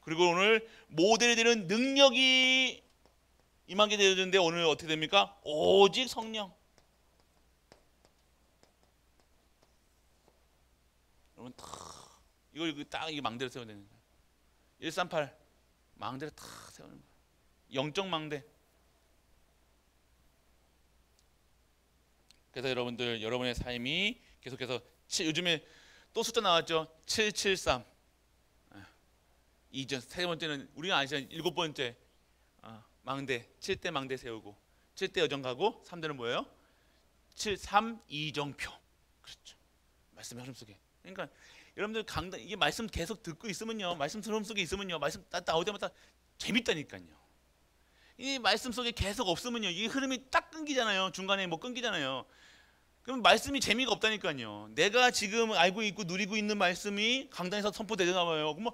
그리고 오늘 모델이 되는 능력이 임하게 되어지는데 오늘 어떻게 됩니까? 오직 성령. 여러분 이거 딱 이 망대를 세워야 되는 거예요. 138 망대를 딱 세우는 거예요. 영적 망대. 그래서 여러분들 여러분의 삶이 계속해서 요즘에 또 숫자 나왔죠. 773. 이전 세 번째는 우리가 아시잖아요. 7번째 망대, 7대 망대 세우고 7대 여정 가고 3대는 뭐예요? 3 이정표. 그렇죠. 말씀의 흐름 속에. 그러니까 여러분들 강단 이게 말씀 계속 듣고 있으면요, 말씀 흐름 속에 있으면요, 말씀 나올 때마다 재밌다니까요. 이 말씀 속에 계속 없으면요, 이 흐름이 딱 끊기잖아요. 중간에 뭐 끊기잖아요. 그럼 말씀이 재미가 없다니까요. 내가 지금 알고 있고 누리고 있는 말씀이 강단에서 선포되나 봐요. 그럼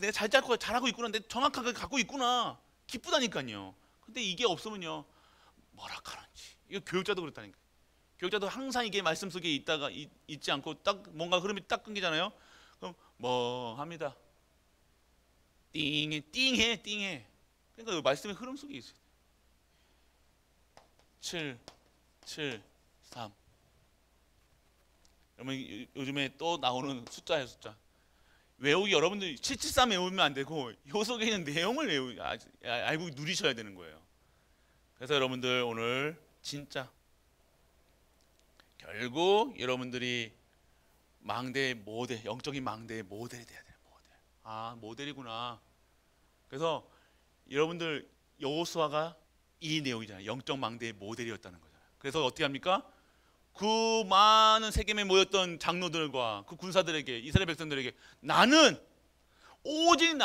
내가 잘하고 있구나, 내가 정확하게 갖고 있구나, 기쁘다니까요. 근데 이게 없으면요, 뭐라 하는지. 이거 교육자도 그렇다니까. 교육자도 항상 이게 말씀 속에 있다가 있지 않고 딱 뭔가 흐름이 딱 끊기잖아요. 그럼 뭐 합니다. 띵해. 그러니까 말씀의 흐름 속에 있어요. 7, 3. 여러분 요즘에 또 나오는 숫자예요, 숫자. 외우기 여러분들 773 외우면 안 되고 요 속에 있는 내용을 알고 누리셔야 되는 거예요. 그래서 여러분들 오늘 진짜 결국 여러분들이 망대의 모델, 영적인 망대의 모델이 돼야 돼요. 모델이구나. 그래서 여러분들 여호수아가 이 내용이잖아요. 영적 망대의 모델이었다는 거잖아요. 그래서 어떻게 합니까? 그 많은 세겜에 모였던 장로들과 그 군사들에게, 이스라엘 백성들에게, 나는 오직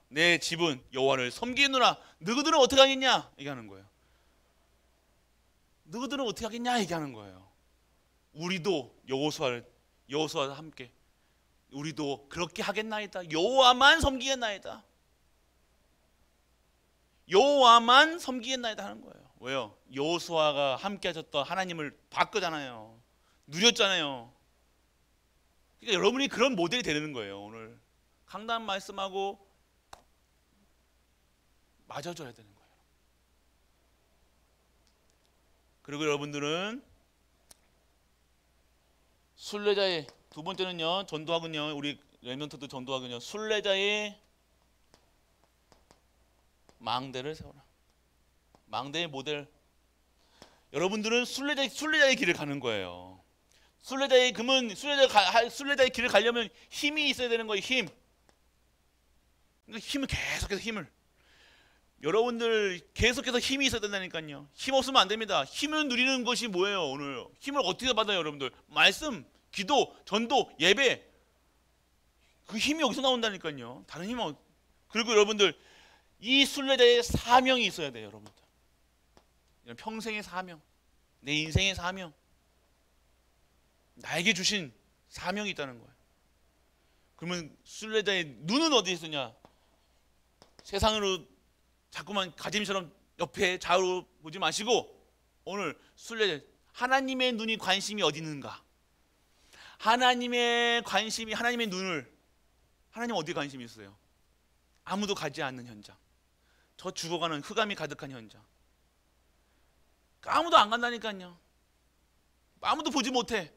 내 집은 여호와를 섬기느라 너희들은 어떻게 하겠냐 얘기하는 거예요. 너희들은 어떻게 하겠냐 얘기하는 거예요. 우리도 여호수아와 함께 우리도 그렇게 하겠나이다. 여호와만 섬기겠나이다. 여호와만 섬기겠나이다 하는 거예요. 왜요? 여호수아가 함께 하셨던 하나님을 봤거잖아요. 누렸잖아요. 그러니까 여러분이 그런 모델이 되는 거예요. 오늘 강단 말씀하고 맞아줘야 되는 거예요. 그리고 여러분들은 순례자의 두 번째는요, 전도하군요. 우리 렘넌트도 전도하군요. 순례자의 망대를 세워라. 망대의 모델. 여러분들은 순례자의 길을 가는 거예요. 순례자의 길을 가려면 힘이 있어야 되는 거예요. 힘. 그러니까 힘을 계속해서 힘을. 여러분들 계속해서 힘이 있어야 된다니까요. 힘 없으면 안 됩니다. 힘을 누리는 것이 뭐예요? 오늘 힘을 어떻게 받아요, 여러분들? 말씀, 기도, 전도, 예배. 그 힘이 여기서 나온다니까요. 다른 힘은. 그리고 여러분들 이 순례자의 사명이 있어야 돼요, 여러분들. 평생의 사명, 내 인생의 사명, 나에게 주신 사명이 있다는 거예요. 그러면 순례자의 눈은 어디에 있느냐? 세상으로 자꾸만 가짐처럼 옆에 좌우로 보지 마시고 오늘 순례자 하나님의 눈이 관심이 어디 있는가? 하나님의 관심이 하나님의 눈을 하나님 어디에 관심이 있어요? 아무도 가지 않는 현장, 저 죽어가는 흑암이 가득한 현장, 아무도 안 간다니까요. 아무도 보지 못해.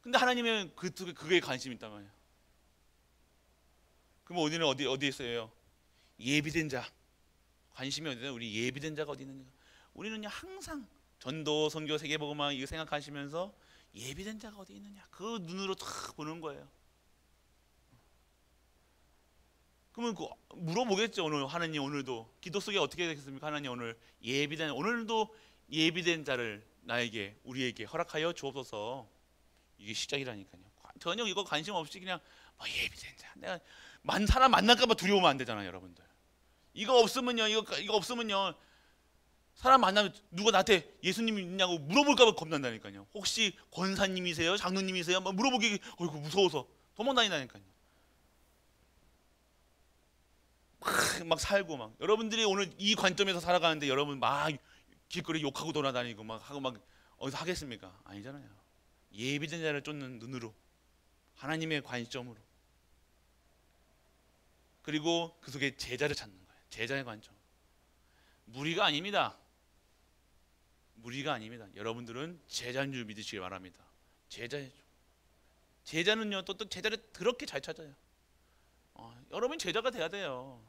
근데 하나님은 그게 관심이 있단 말이에요. 그럼 우리는 어디에 있어요? 예비된 자. 관심이 어디냐? 우리 예비된 자가 어디 있느냐? 우리는 항상 전도, 선교, 세계복음화 이거 생각하시면서 예비된 자가 어디 있느냐? 그 눈으로 탁 보는 거예요. 그러면 물어보겠죠. 오늘 하나님 오늘도 기도 속에 어떻게 되겠습니까? 하나님 오늘도 예비된 자를 나에게 우리에게 허락하여 주옵소서. 이게 시작이라니까요. 전혀 이거 관심 없이 그냥 예비된 자. 내가 사람 만날까봐 두려우면 안 되잖아요, 여러분들. 이거 없으면요. 사람 만나면 누가 나한테 예수님 있냐고 물어볼까봐 겁난다니까요. 혹시 권사님이세요? 장로님이세요? 막 물어보기 무서워서 도망다닌다니까요. 막 살고 막 여러분들이 오늘 이 관점에서 살아가는데 여러분 막 길거리 욕하고 돌아다니고 막 하고 막 어디서 하겠습니까? 아니잖아요. 예비된 자를 쫓는 눈으로 하나님의 관점으로 그리고 그 속에 제자를 찾는 거예요. 제자의 관점. 무리가 아닙니다. 무리가 아닙니다. 여러분들은 제자인 줄 믿으시기 바랍니다. 제자예요. 제자는요 또 제자를 그렇게 잘 찾아요. 여러분 제자가 돼야 돼요.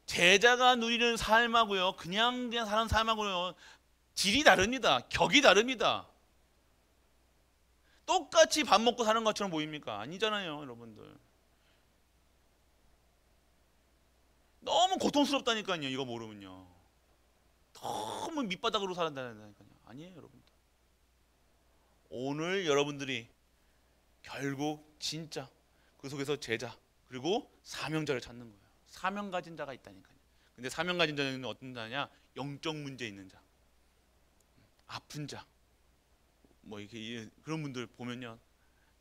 제자가 누리는 삶하고요 그냥 사는 삶하고요 질이 다릅니다. 격이 다릅니다. 똑같이 밥 먹고 사는 것처럼 보입니까? 아니잖아요, 여러분들. 너무 고통스럽다니까요. 이거 모르면요. 너무 밑바닥으로 살아다닌다니까요. 아니에요, 여러분들. 오늘 여러분들이 결국 진짜 그 속에서 제자 그리고 사명자를 찾는 거예요. 사명 가진 자가 있다니까요. 근데 사명 가진 자는 어떤 자냐? 영적 문제 있는 자, 아픈 자, 이렇게 그런 분들 보면요,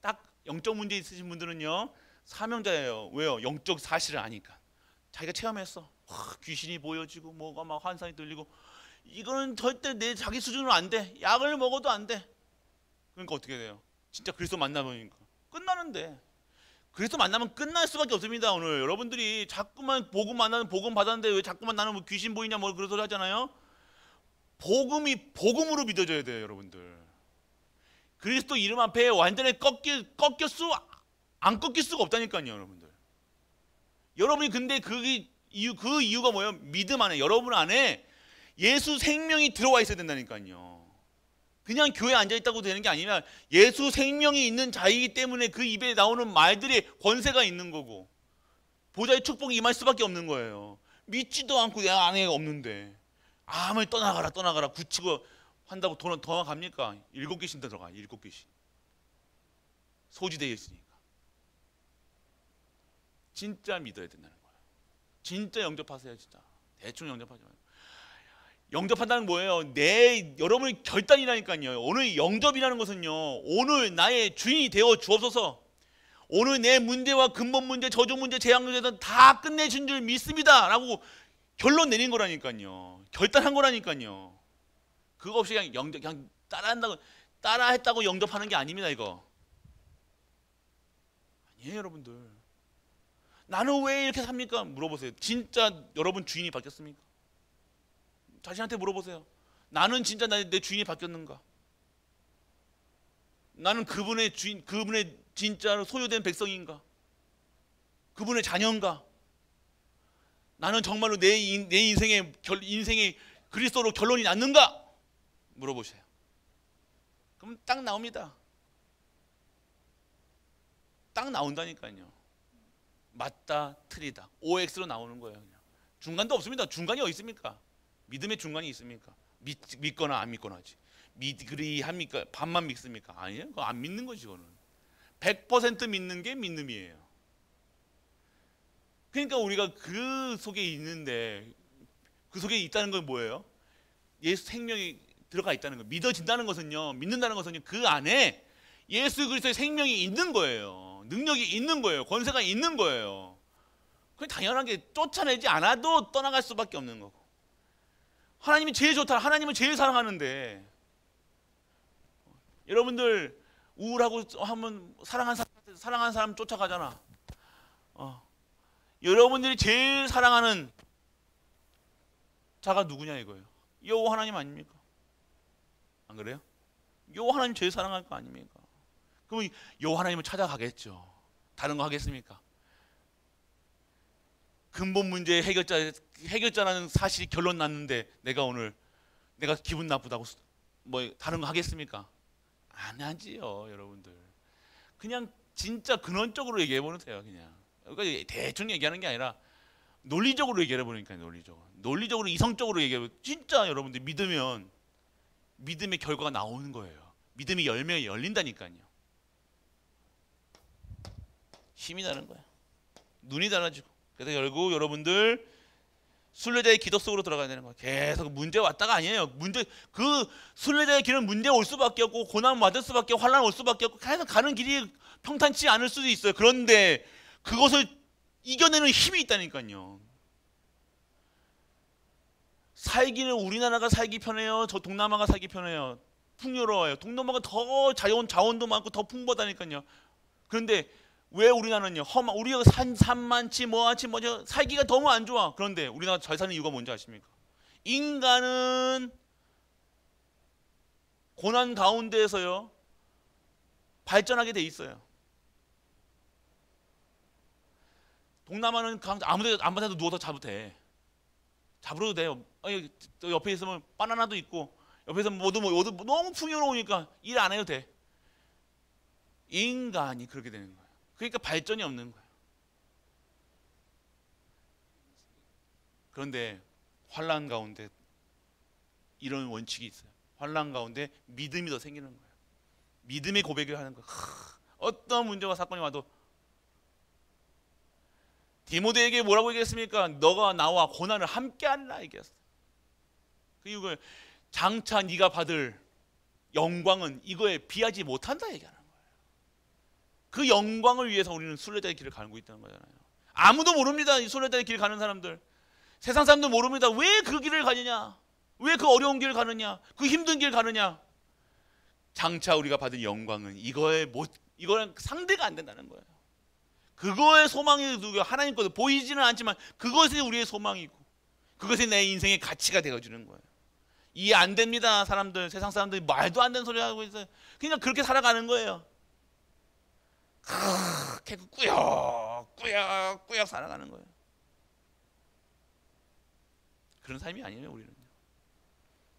딱 영적 문제 있으신 분들은요 사명자예요. 왜요? 영적 사실을 아니까. 자기가 체험했어. 귀신이 보여지고 뭐가 막 환상이 들리고 이거는 절대 내 자기 수준으로 안 돼. 약을 먹어도 안 돼. 그러니까 어떻게 돼요? 진짜 그리스도 만나보니까 끝나는데. 그리스도 만나면 끝날 수밖에 없습니다. 오늘 여러분들이 자꾸만 복음 받았는데 왜 자꾸만 나는 뭐 귀신 보이냐 뭐 그런 소리 하잖아요. 복음이 복음으로 믿어져야 돼요, 여러분들. 그리스도 이름 앞에 완전히 안 꺾일 수가 없다니까요, 여러분들. 여러분이 근데 그 이유가 뭐예요? 믿음 안에, 여러분 안에 예수 생명이 들어와 있어야 된다니까요. 그냥 교회에 앉아 있다고 되는 게 아니라 예수 생명이 있는 자이기 때문에 그 입에 나오는 말들의 권세가 있는 거고 보좌의 축복이 임할 수밖에 없는 거예요. 믿지도 않고 내 안에 없는데 아무리 떠나가라 굳히고 한다고 돈 더 갑니까? 7귀신 더 들어가. 7귀신 소지되어 있으니까. 진짜 믿어야 된다는 거예요. 진짜 영접하세요. 진짜 대충 영접하지 마요. 영접한다는 뭐예요? 여러분의 결단이라니까요. 오늘 영접이라는 것은요, 오늘 나의 주인이 되어 주옵소서. 오늘 내 문제와 근본 문제, 저주 문제, 재앙 문제는 다 끝내준 줄 믿습니다 라고 결론 내린 거라니까요. 결단한 거라니까요. 그거 없이 그냥 따라했다고 영접하는 게 아닙니다. 이거 아니에요, 여러분들. 나는 왜 이렇게 삽니까? 물어보세요. 진짜 여러분 주인이 바뀌었습니까? 자신한테 물어보세요. 나는 진짜 내 주인이 바뀌었는가? 나는 그분의 진짜로 소유된 백성인가? 그분의 자녀인가? 나는 정말로 내 인생의 그리스도로 결론이 났는가? 물어보세요. 그럼 딱 나옵니다. 딱 나온다니까요. 맞다, 틀리다. OX로 나오는 거예요. 그냥. 중간도 없습니다. 중간이 어디 있습니까? 믿음의 중간이 있습니까? 믿거나 안 믿거나지. 합니까? 반만 믿습니까? 아니에요. 그거 안 믿는 거지. 그거는 100% 믿는 게 믿음이에요. 그러니까 우리가 그 속에 있는데, 그 속에 있다는 건 뭐예요? 예수 생명이 들어가 있다는 거. 믿어진다는 것은요, 믿는다는 것은요, 그 안에 예수 그리스도의 생명이 있는 거예요. 능력이 있는 거예요. 권세가 있는 거예요. 그건 당연하게 쫓아내지 않아도 떠나갈 수밖에 없는 거고. 하나님이 제일 좋다. 하나님은 제일 사랑하는데, 여러분들 우울하고 하면 사랑하는 사람 쫓아가잖아. 여러분들이 제일 사랑하는 자가 누구냐 이거예요. 여호와 하나님 아닙니까? 안 그래요? 여호와 하나님 제일 사랑할 거 아닙니까? 그럼 여호와 하나님을 찾아가겠죠. 다른 거 하겠습니까? 근본 문제의 해결자라는 사실이 결론 났는데 내가 기분 나쁘다고 뭐 다른 거 하겠습니까? 안 하지요, 여러분들. 그냥 진짜 근원적으로 얘기해 보세요, 그냥. 그러니까 대충 얘기하는 게 아니라 논리적으로 얘기해 보니까 논리적으로 이성적으로 얘기해. 진짜 여러분들 믿으면 믿음의 결과가 나오는 거예요. 믿음의 열매가 열린다니까요. 힘이 나는 거야. 눈이 달라지고. 그래서 결국 여러분들 순례자의 기도 속으로 들어가야 되는 거예요. 계속 문제 왔다가 아니에요. 그 순례자의 길은 문제 올 수밖에 없고 고난 받을 수밖에 없고 환난 올 수밖에 없고 계속 가는 길이 평탄치 않을 수도 있어요. 그런데 그것을 이겨내는 힘이 있다니까요. 살기는 우리나라가 살기 편해요. 저 동남아가 살기 편해요. 풍요로워요. 동남아가 더 자원도 많고 더 풍부하다니까요. 그런데 왜 우리나라는요? 우리가 산 많지 뭐하지 뭐죠? 살기가 너무 안 좋아. 그런데 우리나라 잘 사는 이유가 뭔지 아십니까? 인간은 고난 가운데에서요 발전하게 돼 있어요. 동남아는 아무데도 누워서 자도 돼. 잡으러도 돼요. 또 옆에 있으면 바나나도 있고 옆에서 모두 너무 풍요로우니까 일 안 해도 돼. 인간이 그렇게 되는 거예요. 그러니까 발전이 없는 거예요. 그런데 환난 가운데 이런 원칙이 있어요. 환난 가운데 믿음이 더 생기는 거예요. 믿음의 고백을 하는 거예요. 어떤 문제와 사건이 와도 디모데에게 뭐라고 얘기했습니까? 너가 나와 고난을 함께하리라 얘기했어요. 그 이유가 장차 네가 받을 영광은 이거에 비하지 못한다 얘기하는 거예요. 그 영광을 위해서 우리는 순례자의 길을 가고 있다는 거잖아요. 아무도 모릅니다. 이 순례자의 길 가는 사람들. 세상 사람들 모릅니다. 왜 그 길을 가느냐? 왜 그 어려운 길을 가느냐? 그 힘든 길 가느냐? 장차 우리가 받은 영광은 이거랑 상대가 안 된다는 거예요. 그거의 소망이 하나님 것도 보이지는 않지만 그것이 우리의 소망이고 그것이 내 인생의 가치가 되어주는 거예요. 이해 안 됩니다. 세상 사람들이 말도 안 되는 소리 하고 있어요. 그러니까 그렇게 살아가는 거예요. 계속 꾸역꾸역 살아가는 거예요. 그런 삶이 아니에요. 우리는요.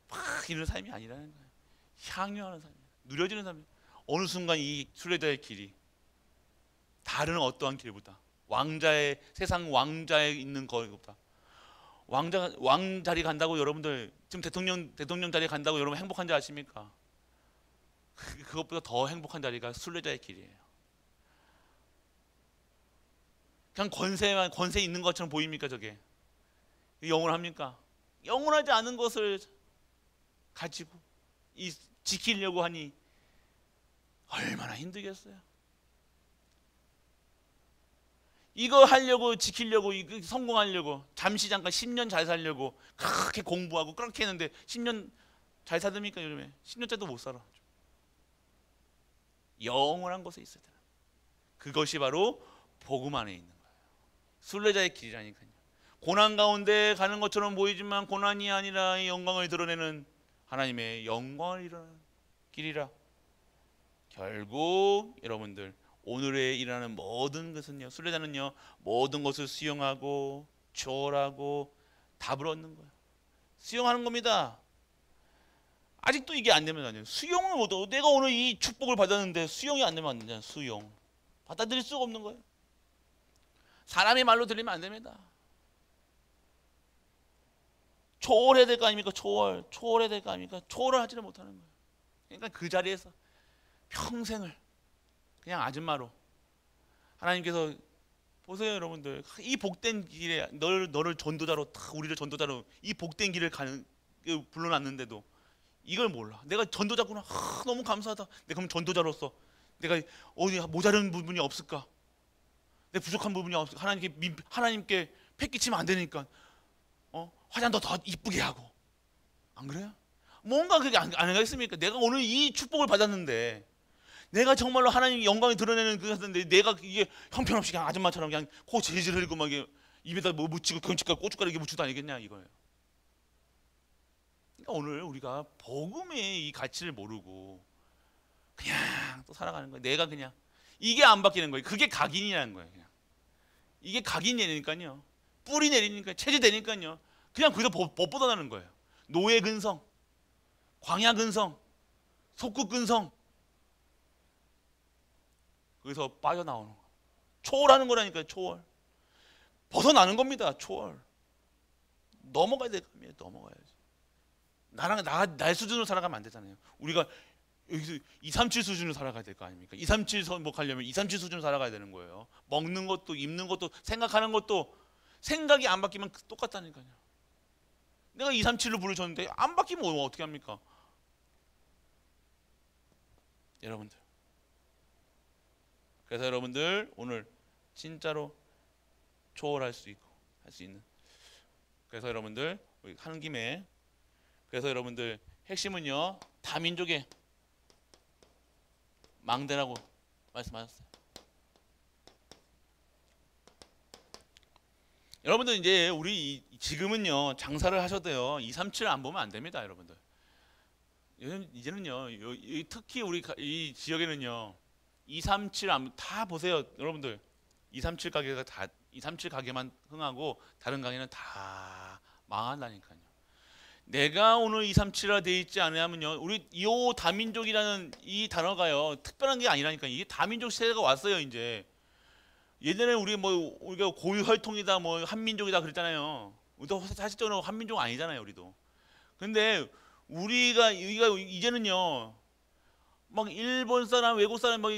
막 이런 삶이 아니라는 거예요. 향유하는 삶이에요. 누려지는 삶이에요. 어느 순간 이 순례자의 길이 다른 어떠한 길보다 세상 왕자에 있는 거보다 왕 자리 간다고 여러분들 지금 대통령 자리 간다고 여러분 행복한지 아십니까? 그것보다 더 행복한 자리가 순례자의 길이에요. 그냥 권세 있는 것처럼 보입니까 저게? 영원합니까? 영원하지 않은 것을 가지고 지키려고 하니 얼마나 힘들겠어요. 이거 하려고 지키려고 성공하려고 잠시 잠깐 10년 잘 살려고 그렇게 공부하고 그렇게 했는데 10년 잘 살습니까? 요즘에 10년짜리도 못 살아. 영원한 곳에 있어야 돼요. 그것이 바로 복음 안에 있는 거예요. 순례자의 길이라니까요. 고난 가운데 가는 것처럼 보이지만 고난이 아니라 이 영광을 드러내는 하나님의 영광을 이루는 길이라. 결국 여러분들 오늘에 일어나는 모든 것은요, 순례자는요 모든 것을 수용하고 초월하고 답을 얻는 거예요. 수용하는 겁니다. 아직도 이게 안 되면 아니에요. 수용을 못, 내가 오늘 이 축복을 받았는데 수용이 안 되면 안 되잖아요. 수용. 받아들일 수가 없는 거예요. 사람의 말로 들리면 안 됩니다. 초월해야 될 거 아닙니까? 초월해야 될 거 아닙니까? 초월을 하지를 못하는 거예요. 그러니까 그 자리에서 평생을 그냥 아줌마로 하나님께서 보세요, 여러분들. 이 복된 길에 너를 전도자로, 우리를 전도자로 이 복된 길을 가는 불러놨는데도 이걸 몰라. 내가 전도자구나. 너무 감사하다. 내가 그럼 전도자로서 내가 어디 모자른 부분이 없을까? 내 부족한 부분이 없을까? 하나님께 패기치면 안 되니까 화장도 더 이쁘게 하고. 안 그래요? 뭔가 그게 안 하겠습니까? 내가 오늘 이 축복을 받았는데 내가 정말로 하나님 영광을 드러내는 그 같은데 내가 이게 형편없이 그냥 아줌마처럼 그냥 코 질질 흘리고 막 입에다 뭐 묻히고 경치가 고춧가루 이게 묻히도 아니겠냐 이거예요. 그러니까 오늘 우리가 복음의 이 가치를 모르고 그냥 또 살아가는 거예요. 내가 그냥 이게 안 바뀌는 거예요. 그게 각인이라는 거예요. 그냥 이게 각인 내리니까요. 뿌리 내리니까 체질 되니까요. 그냥 거기서 못 벗어나는 거예요. 노예 근성, 광야 근성, 속국 근성. 거기서 빠져나오는 거예요. 초월하는 거라니까요. 초월. 벗어나는 겁니다. 초월. 넘어가야 될 겁니다. 넘어가야지. 날 수준으로 살아가면 안 되잖아요. 우리가 여기서 237 수준으로 살아가야 될 거 아닙니까? 237 선복하려면 237 수준으로 살아가야 되는 거예요. 먹는 것도 입는 것도 생각하는 것도 생각이 안 바뀌면 똑같다니까요. 내가 237로 불을 줬는데 안 바뀌면 어떻게 합니까? 여러분들. 그래서 여러분들 오늘 진짜로 초월할 수 있고 할 수 있는. 그래서 여러분들 하는 김에 그래서 여러분들 핵심은요 다민족의 망대라고 말씀하셨어요. 여러분들 이제 우리 지금은요 장사를 하셔도요 237 안 보면 안 됩니다, 여러분들. 이제는요 특히 우리 이 지역에는요 237 다 보세요, 여러분들. 237 가게가 다 237 가게만 흥하고 다른 가게는 다 망한다니까요. 내가 오늘 237화 돼 있지 않으면요 우리 이 다민족이라는 이 단어가요 특별한 게 아니라니까. 이게 다민족 시대가 왔어요. 이제 예전에 우리가 고유 혈통이다 뭐 한민족이다 그랬잖아요. 우리도 사실적으로 한민족 아니잖아요, 우리도. 근데 우리가 이제는요 막 일본 사람, 외국 사람, 막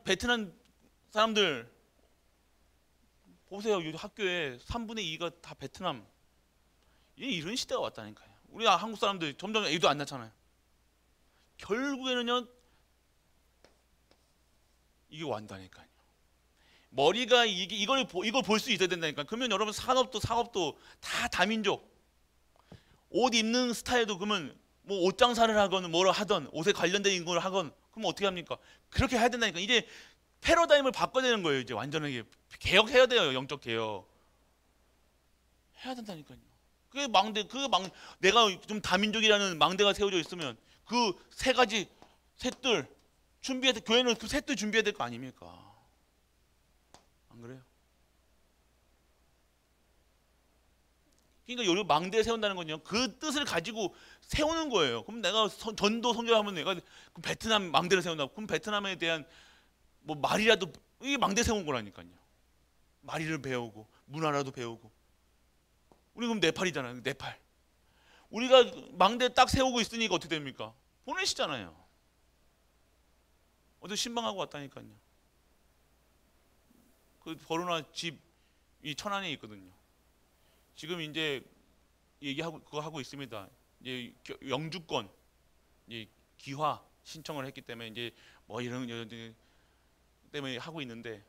베트남 사람들 보세요. 학교에 3분의 2가 다 베트남. 이런 시대가 왔다니까요. 우리 한국 사람들 점점 애도 안 낳잖아요. 결국에는요 이게 완다니까요. 머리가 이걸 볼 수 있어야 된다니까. 그러면 여러분 산업도 사업도 다 다민족. 옷 입는 스타일도 그러면 뭐 옷 장사를 하건 뭐를 하던 옷에 관련된 걸 하건 그러면 어떻게 합니까? 그렇게 해야 된다니까. 이제 패러다임을 바꿔야 되는 거예요. 이제 완전하게 개혁해야 돼요. 영적 개혁 해야 된다니까요. 내가 좀 다민족이라는 망대가 세워져 있으면 그 세 가지 셋들 준비해야 돼. 교회는 그 셋들 준비해야 될 거 아닙니까? 안 그래요? 그러니까 여기 망대에 세운다는 건요 그 뜻을 가지고 세우는 거예요. 그럼 내가 전도 선교하면 내가 베트남 망대를 세운다. 그럼 베트남에 대한 뭐 말이라도 이게 망대 세운 거라니까요. 말이를 배우고 문화라도 배우고. 우리 그럼 네팔이잖아요. 네팔. 우리가 망대 딱 세우고 있으니까 어떻게 됩니까? 보내시잖아요. 어제 신방하고 왔다니까요. 그 버로나 집이 천안에 있거든요. 지금 이제 그거 하고 있습니다. 이제 영주권 이제 기화 신청을 했기 때문에 이제 뭐 이런 때문에 하고 있는데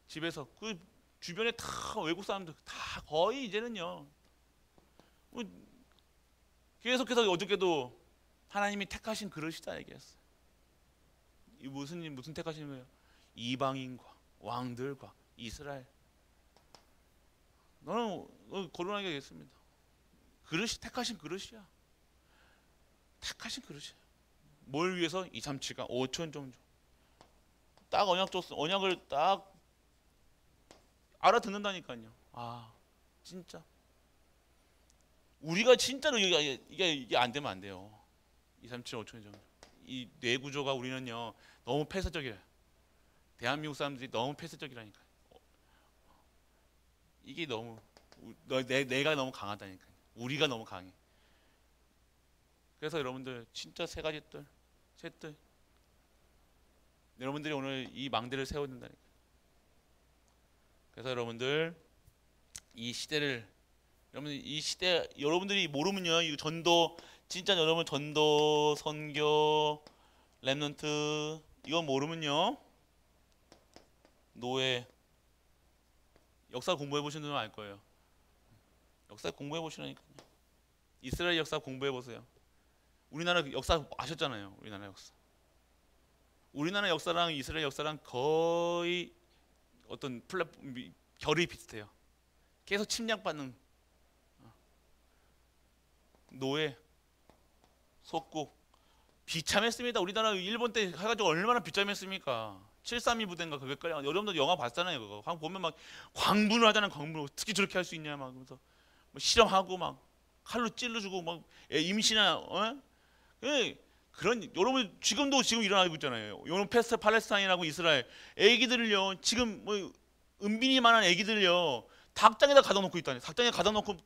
집에서 그 주변에 다 외국 사람들 다 거의 이제는요 계속해서 어저께도 하나님이 택하신 그릇이다 얘기했어요. 이 무슨 택하시는 거예요? 이방인과 왕들과 이스라엘. 너는 거론하게 되겠습니다. 그릇이 택하신 그릇이야. 택하신 그릇이야. 뭘 위해서? 237가 5천 정도. 딱 언약 줬어. 언약을 딱 알아듣는다니까요. 아, 진짜 우리가 진짜로 이게 안 되면 안 돼요. 2, 3, 7, 5천 정도. 이 뇌 구조가 우리는요 너무 폐쇄적이에요. 대한민국 사람들이 너무 폐쇄적이라니까. 이게 너무 내가 너무 강하다니까. 우리가 너무 강해. 그래서 여러분들 진짜 세 가지 뜰, 세 뜰. 여러분들이 오늘 이 망대를 세워야 된다니까. 그래서 여러분들 이 시대를 여러분 이 시대 여러분들이 모르면요 이 전도 진짜 여러분 전도 선교 렘넌트 이거 모르면요 노예 역사 공부해 보시는 분은 알 거예요. 역사 공부해 보시라니까요. 이스라엘 역사 공부해 보세요. 우리나라 역사 아셨잖아요. 우리나라 역사. 우리나라 역사랑 이스라엘 역사랑 거의 어떤 결이 비슷해요. 계속 침략받는 노예, 속국 비참했습니다. 우리나라 일본 때 해가지고 얼마나 비참했습니까? 732 부대인가 그거까지 여러분들 영화 봤잖아요. 그거 보면 막 광분을 하잖아요. 광분 어떻게 저렇게 할 수 있냐 막 그러면서 뭐 실험하고 막 칼로 찔러주고 막 임신아 그런 여러분 지금 일어나고 있잖아요. 요런 팔레스타인하고 이스라엘 애기들을요 지금 뭐 은빈이만한 애기들을요 닭장에다 가둬놓고 있다니. 닭장에 가둬놓고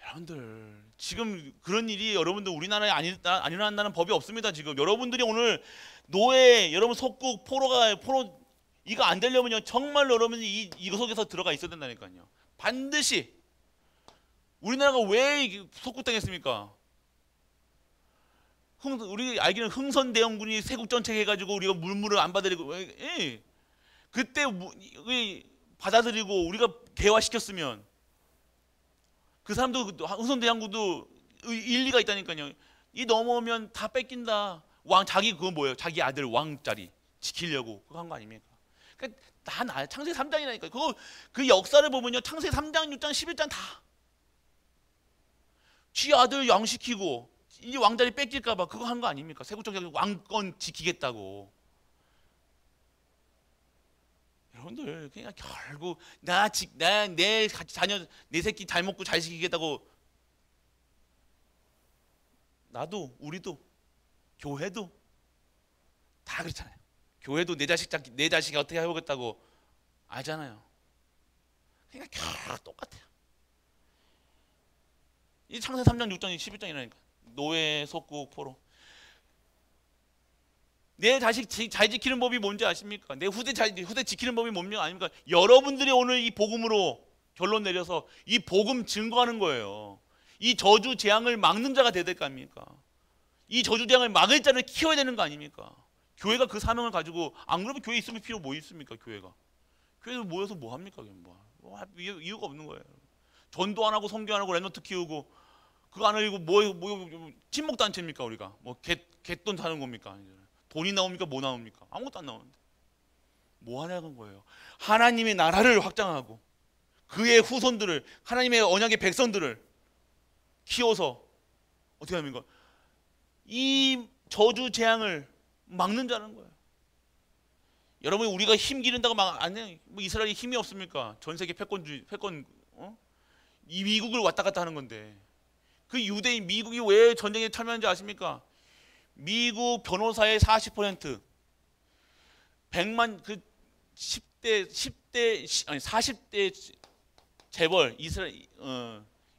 여러분들 지금 그런 일이 여러분들 우리나라에 안 일어난다는 법이 없습니다. 지금 여러분들이 오늘 노예 여러분 속국 포로 이거 안 되려면요 정말로 여러분이 이거 속에서 들어가 있어야 된다니까요. 반드시 우리나라가 왜 속국당했습니까? 우리 알기는 흥선대원군이 세국정책 해가지고 우리가 물물을 안 받아들이고 그때 받아들이고 우리가 개화시켰으면 그 사람도 흥선대원군도 일리가 있다니까요. 이 넘어오면 다 뺏긴다. 자기 그거 뭐예요? 자기 아들 왕자리 지키려고 그거 한 거 아닙니까? 그러니까 다 창세기 3장이라니까. 그 역사를 보면요 창세기 3장, 6장, 11장 다 지 아들 양시키고 이 왕자리 뺏길까봐 그거 한 거 아닙니까? 세국정책 왕권 지키겠다고. 여러분들 그냥 결국 내 자녀 내 새끼 잘 먹고 잘 시키겠다고 나도 우리도 교회도 다 그렇잖아요. 교회도 내 자식 어떻게 해보겠다고 알잖아요. 그러니까 결국 똑같아요. 이 창세 3장 6장 11장이라니까. 노예 속국 포로. 내 자식 잘 지키는 법이 뭔지 아십니까? 내 후대 지키는 법이 뭡니까? 아닙니까? 여러분들이 오늘 이 복음으로 결론 내려서 이 복음 증거하는 거예요. 이 저주 재앙을 막는 자가 돼야 될 거 아닙니까? 이 저주 재앙을 막을 자를 키워야 되는 거 아닙니까? 교회가 그 사명을 가지고 안 그러면 교회 있으면 필요 뭐 있습니까? 교회가 교회에서 모여서 뭐 합니까? 이유가 없는 거예요. 전도 안 하고 선교 안 하고 랩런트 키우고 그거 안 하고 뭐 친목 단체입니까? 우리가 뭐 갯돈 사는 겁니까? 돈이 나옵니까? 뭐 나옵니까? 아무것도 안 나오는데 뭐 하냐는 거예요. 하나님의 나라를 확장하고 그의 후손들을 하나님의 언약의 백성들을 키워서 어떻게 합니까? 이 저주 재앙을 막는 자는 거예요. 여러분 우리가 힘 기른다고 막 아니 뭐 이스라엘이 힘이 없습니까? 전 세계 패권 이 미국을 왔다 갔다 하는 건데 그 유대인 미국이 왜 전쟁에 참여하는지 아십니까? 미국 변호사의 40% 100만 그 10대 아니 40대 재벌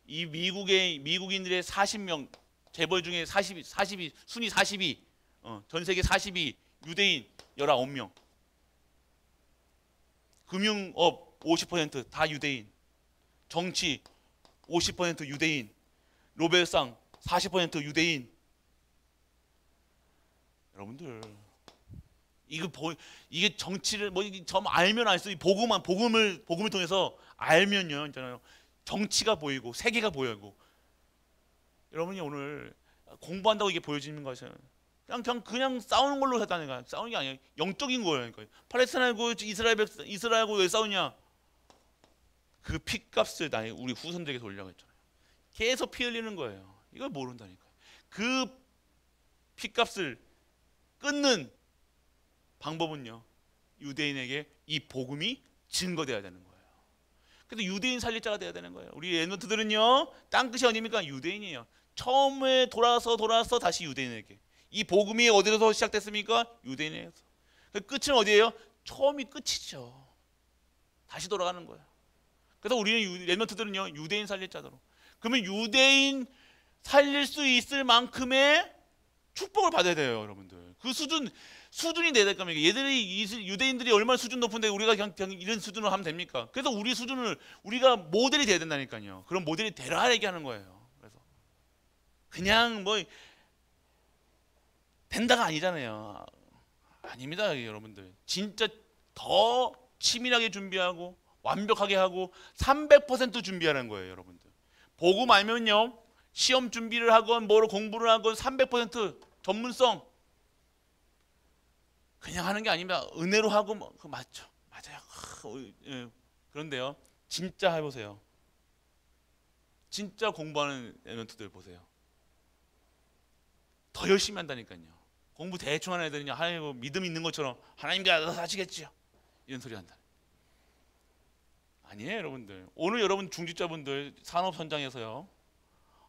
이 미국인들의 40명 재벌 중에 40이 순위 40이 전 세계 40이 유대인 19명. 금융업 50%다 유대인. 정치 50% 유대인. 노벨상 40% 유대인. 여러분들 이게 정치를 좀 알면 알수록 복음을 통해서 알면요 있잖아요. 정치가 보이고 세계가 보이고 여러분이 오늘 공부한다고 이게 보여지는 것은 그냥 싸우는 걸로 했다니까. 싸우는 게 아니에요. 영적인 거예요. 그러니까. 팔레스타인하고 이스라엘하고 왜 싸우냐? 그 피값을 우리 후손들에게 돌려고 했잖아요. 계속 피 흘리는 거예요. 이걸 모른다니까. 그 피값을 끊는 방법은요. 유대인에게 이 복음이 증거돼야 되는 거예요. 그래서 유대인 살릴 자가 돼야 되는 거예요. 우리 랩런트들은요, 땅끝이 어디입니까? 유대인이에요. 처음에 돌아서 다시 유대인에게. 이 복음이 어디서 시작됐습니까? 유대인에서. 그 끝은 어디예요? 처음이 끝이죠. 다시 돌아가는 거예요. 그래서 우리는 랩런트들은요, 유대인 살릴 자로. 그러면 유대인 살릴 수 있을 만큼의 축복을 받아야 돼요, 여러분들. 그 수준이 돼야 될 겁니다. 유대인들이 얼마나 수준 높은데 우리가 그냥 이런 수준으로 하면 됩니까? 그래서 우리 수준을 우리가 모델이 돼야 된다니까요. 그런 모델이 되라 얘기하는 거예요. 그래서 그냥 뭐 된다가 아니잖아요. 아닙니다, 여러분들. 진짜 더 치밀하게 준비하고 완벽하게 하고 300% 준비하는 거예요, 여러분들. 복음 알면요, 시험 준비를 하건 뭐로 공부를 하건 300% 전문성 그냥 하는 게 아닙니다. 은혜로 하고 뭐, 그 맞죠, 맞아요. 예. 그런데요, 진짜 해보세요. 진짜 공부하는 랩런트들 보세요. 더 열심히 한다니까요. 공부 대충 하는 애들은요, 하나님 뭐 믿음 있는 것처럼 하나님께 알아서 하시겠지요, 이런 소리 한다. 아니에요, 여러분들. 오늘 여러분 중직자분들 산업 현장에서요,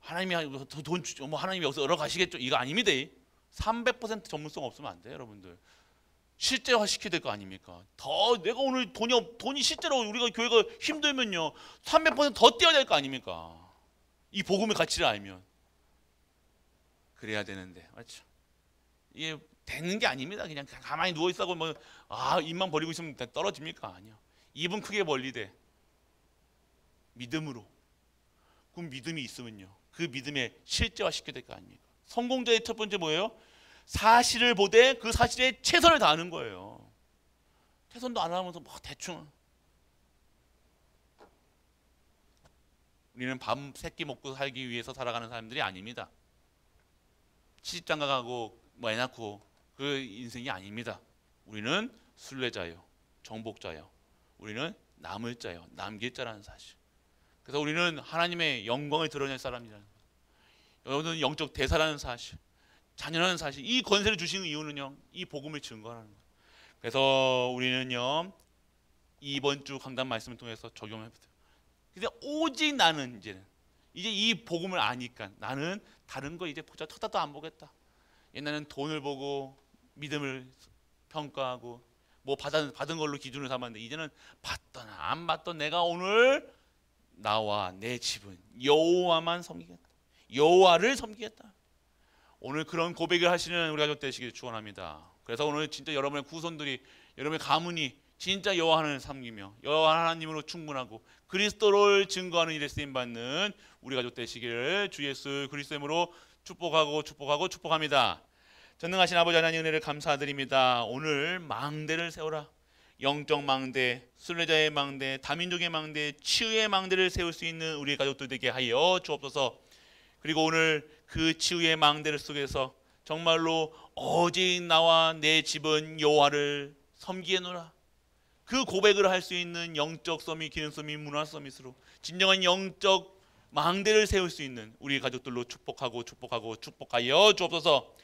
하나님이 뭐 하나님이 여기서 열어 가시겠죠, 이거 아닙니다. 300% 전문성 없으면 안 돼요, 여러분들. 실제화 시켜야 될 거 아닙니까? 더 내가 오늘 돈이 실제로 우리가 교회가 힘들면요, 300%더 뛰어야 될 거 아닙니까? 이 복음의 가치를 알면. 그래야 되는데, 맞죠? 이게 되는 게 아닙니다. 그냥 가만히 누워 있다고 뭐 입만 벌리고 있으면 떨어집니까? 아니요. 입은 크게 벌리되 믿음으로. 그럼 믿음이 있으면요, 그 믿음에 실제화 시켜야 될 거 아닙니까? 성공자의 첫 번째 뭐예요? 사실을 보되 그 사실에 최선을 다하는 거예요. 최선도 안 하면서 뭐 대충. 우리는 밥 세 끼 먹고 살기 위해서 살아가는 사람들이 아닙니다. 시집장가 가고 뭐 애 낳고 그 인생이 아닙니다. 우리는 순례자요, 정복자요. 우리는 남을 자요, 남길 자라는 사실. 그래서 우리는 하나님의 영광을 드러낼 사람이라는 거예요. 여러분은 영적 대사라는 사실, 자녀라는 사실, 이 권세를 주시는 이유는요, 이 복음을 증거하는 거예요. 그래서 우리는요, 이번 주 강단 말씀을 통해서 적용해보세요. 근데 오직 나는 이제 이 복음을 아니까 나는 다른 거 이제 보자 쳐다도 안 보겠다. 옛날에는 돈을 보고 믿음을 평가하고 뭐 받은 걸로 기준을 삼았는데, 이제는 받던 안 받던 내가 오늘 나와 내 집은 여호와만 섬기겠다. 여호와를 섬기겠다. 오늘 그런 고백을 하시는 우리 가족 되시길 축원합니다. 그래서 오늘 진짜 여러분의 후손들이, 여러분의 가문이 진짜 여호와 하나님을 섬기며 여호와 하나님으로 충분하고 그리스도를 증거하는 일에 쓰임 받는 우리 가족 되시기를 주 예수 그리스도의 이름으로 축복합니다. 전능하신 아버지 하나님 은혜를 감사드립니다. 오늘 망대를 세워라. 영적 망대, 순례자의 망대, 다민족의 망대, 치유의 망대를 세울 수 있는 우리 가족들 되게 하여 주옵소서. 그리고 오늘 그 치유의 망대를 속에서 정말로 오직 나와 내 집은 여호와를 섬기노라. 그 고백을 할 수 있는 영적 서밋, 기능 서밋, 문화 서밋으로 진정한 영적 망대를 세울 수 있는 우리 가족들로 축복하여 주옵소서.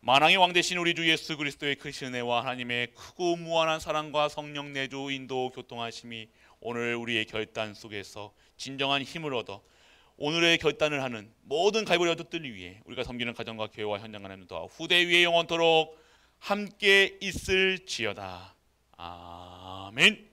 만왕의 왕 되신 우리 주 예수 그리스도의 크신 은혜와 하나님의 크고 무한한 사랑과 성령 내주 인도 교통하심이 오늘 우리의 결단 속에서 진정한 힘을 얻어 오늘의 결단을 하는 모든 가이브리 가족들 위해 우리가 섬기는 가정과 교회와 현장 하나님과 후대 위에 영원토록 함께 있을지어다. 아멘.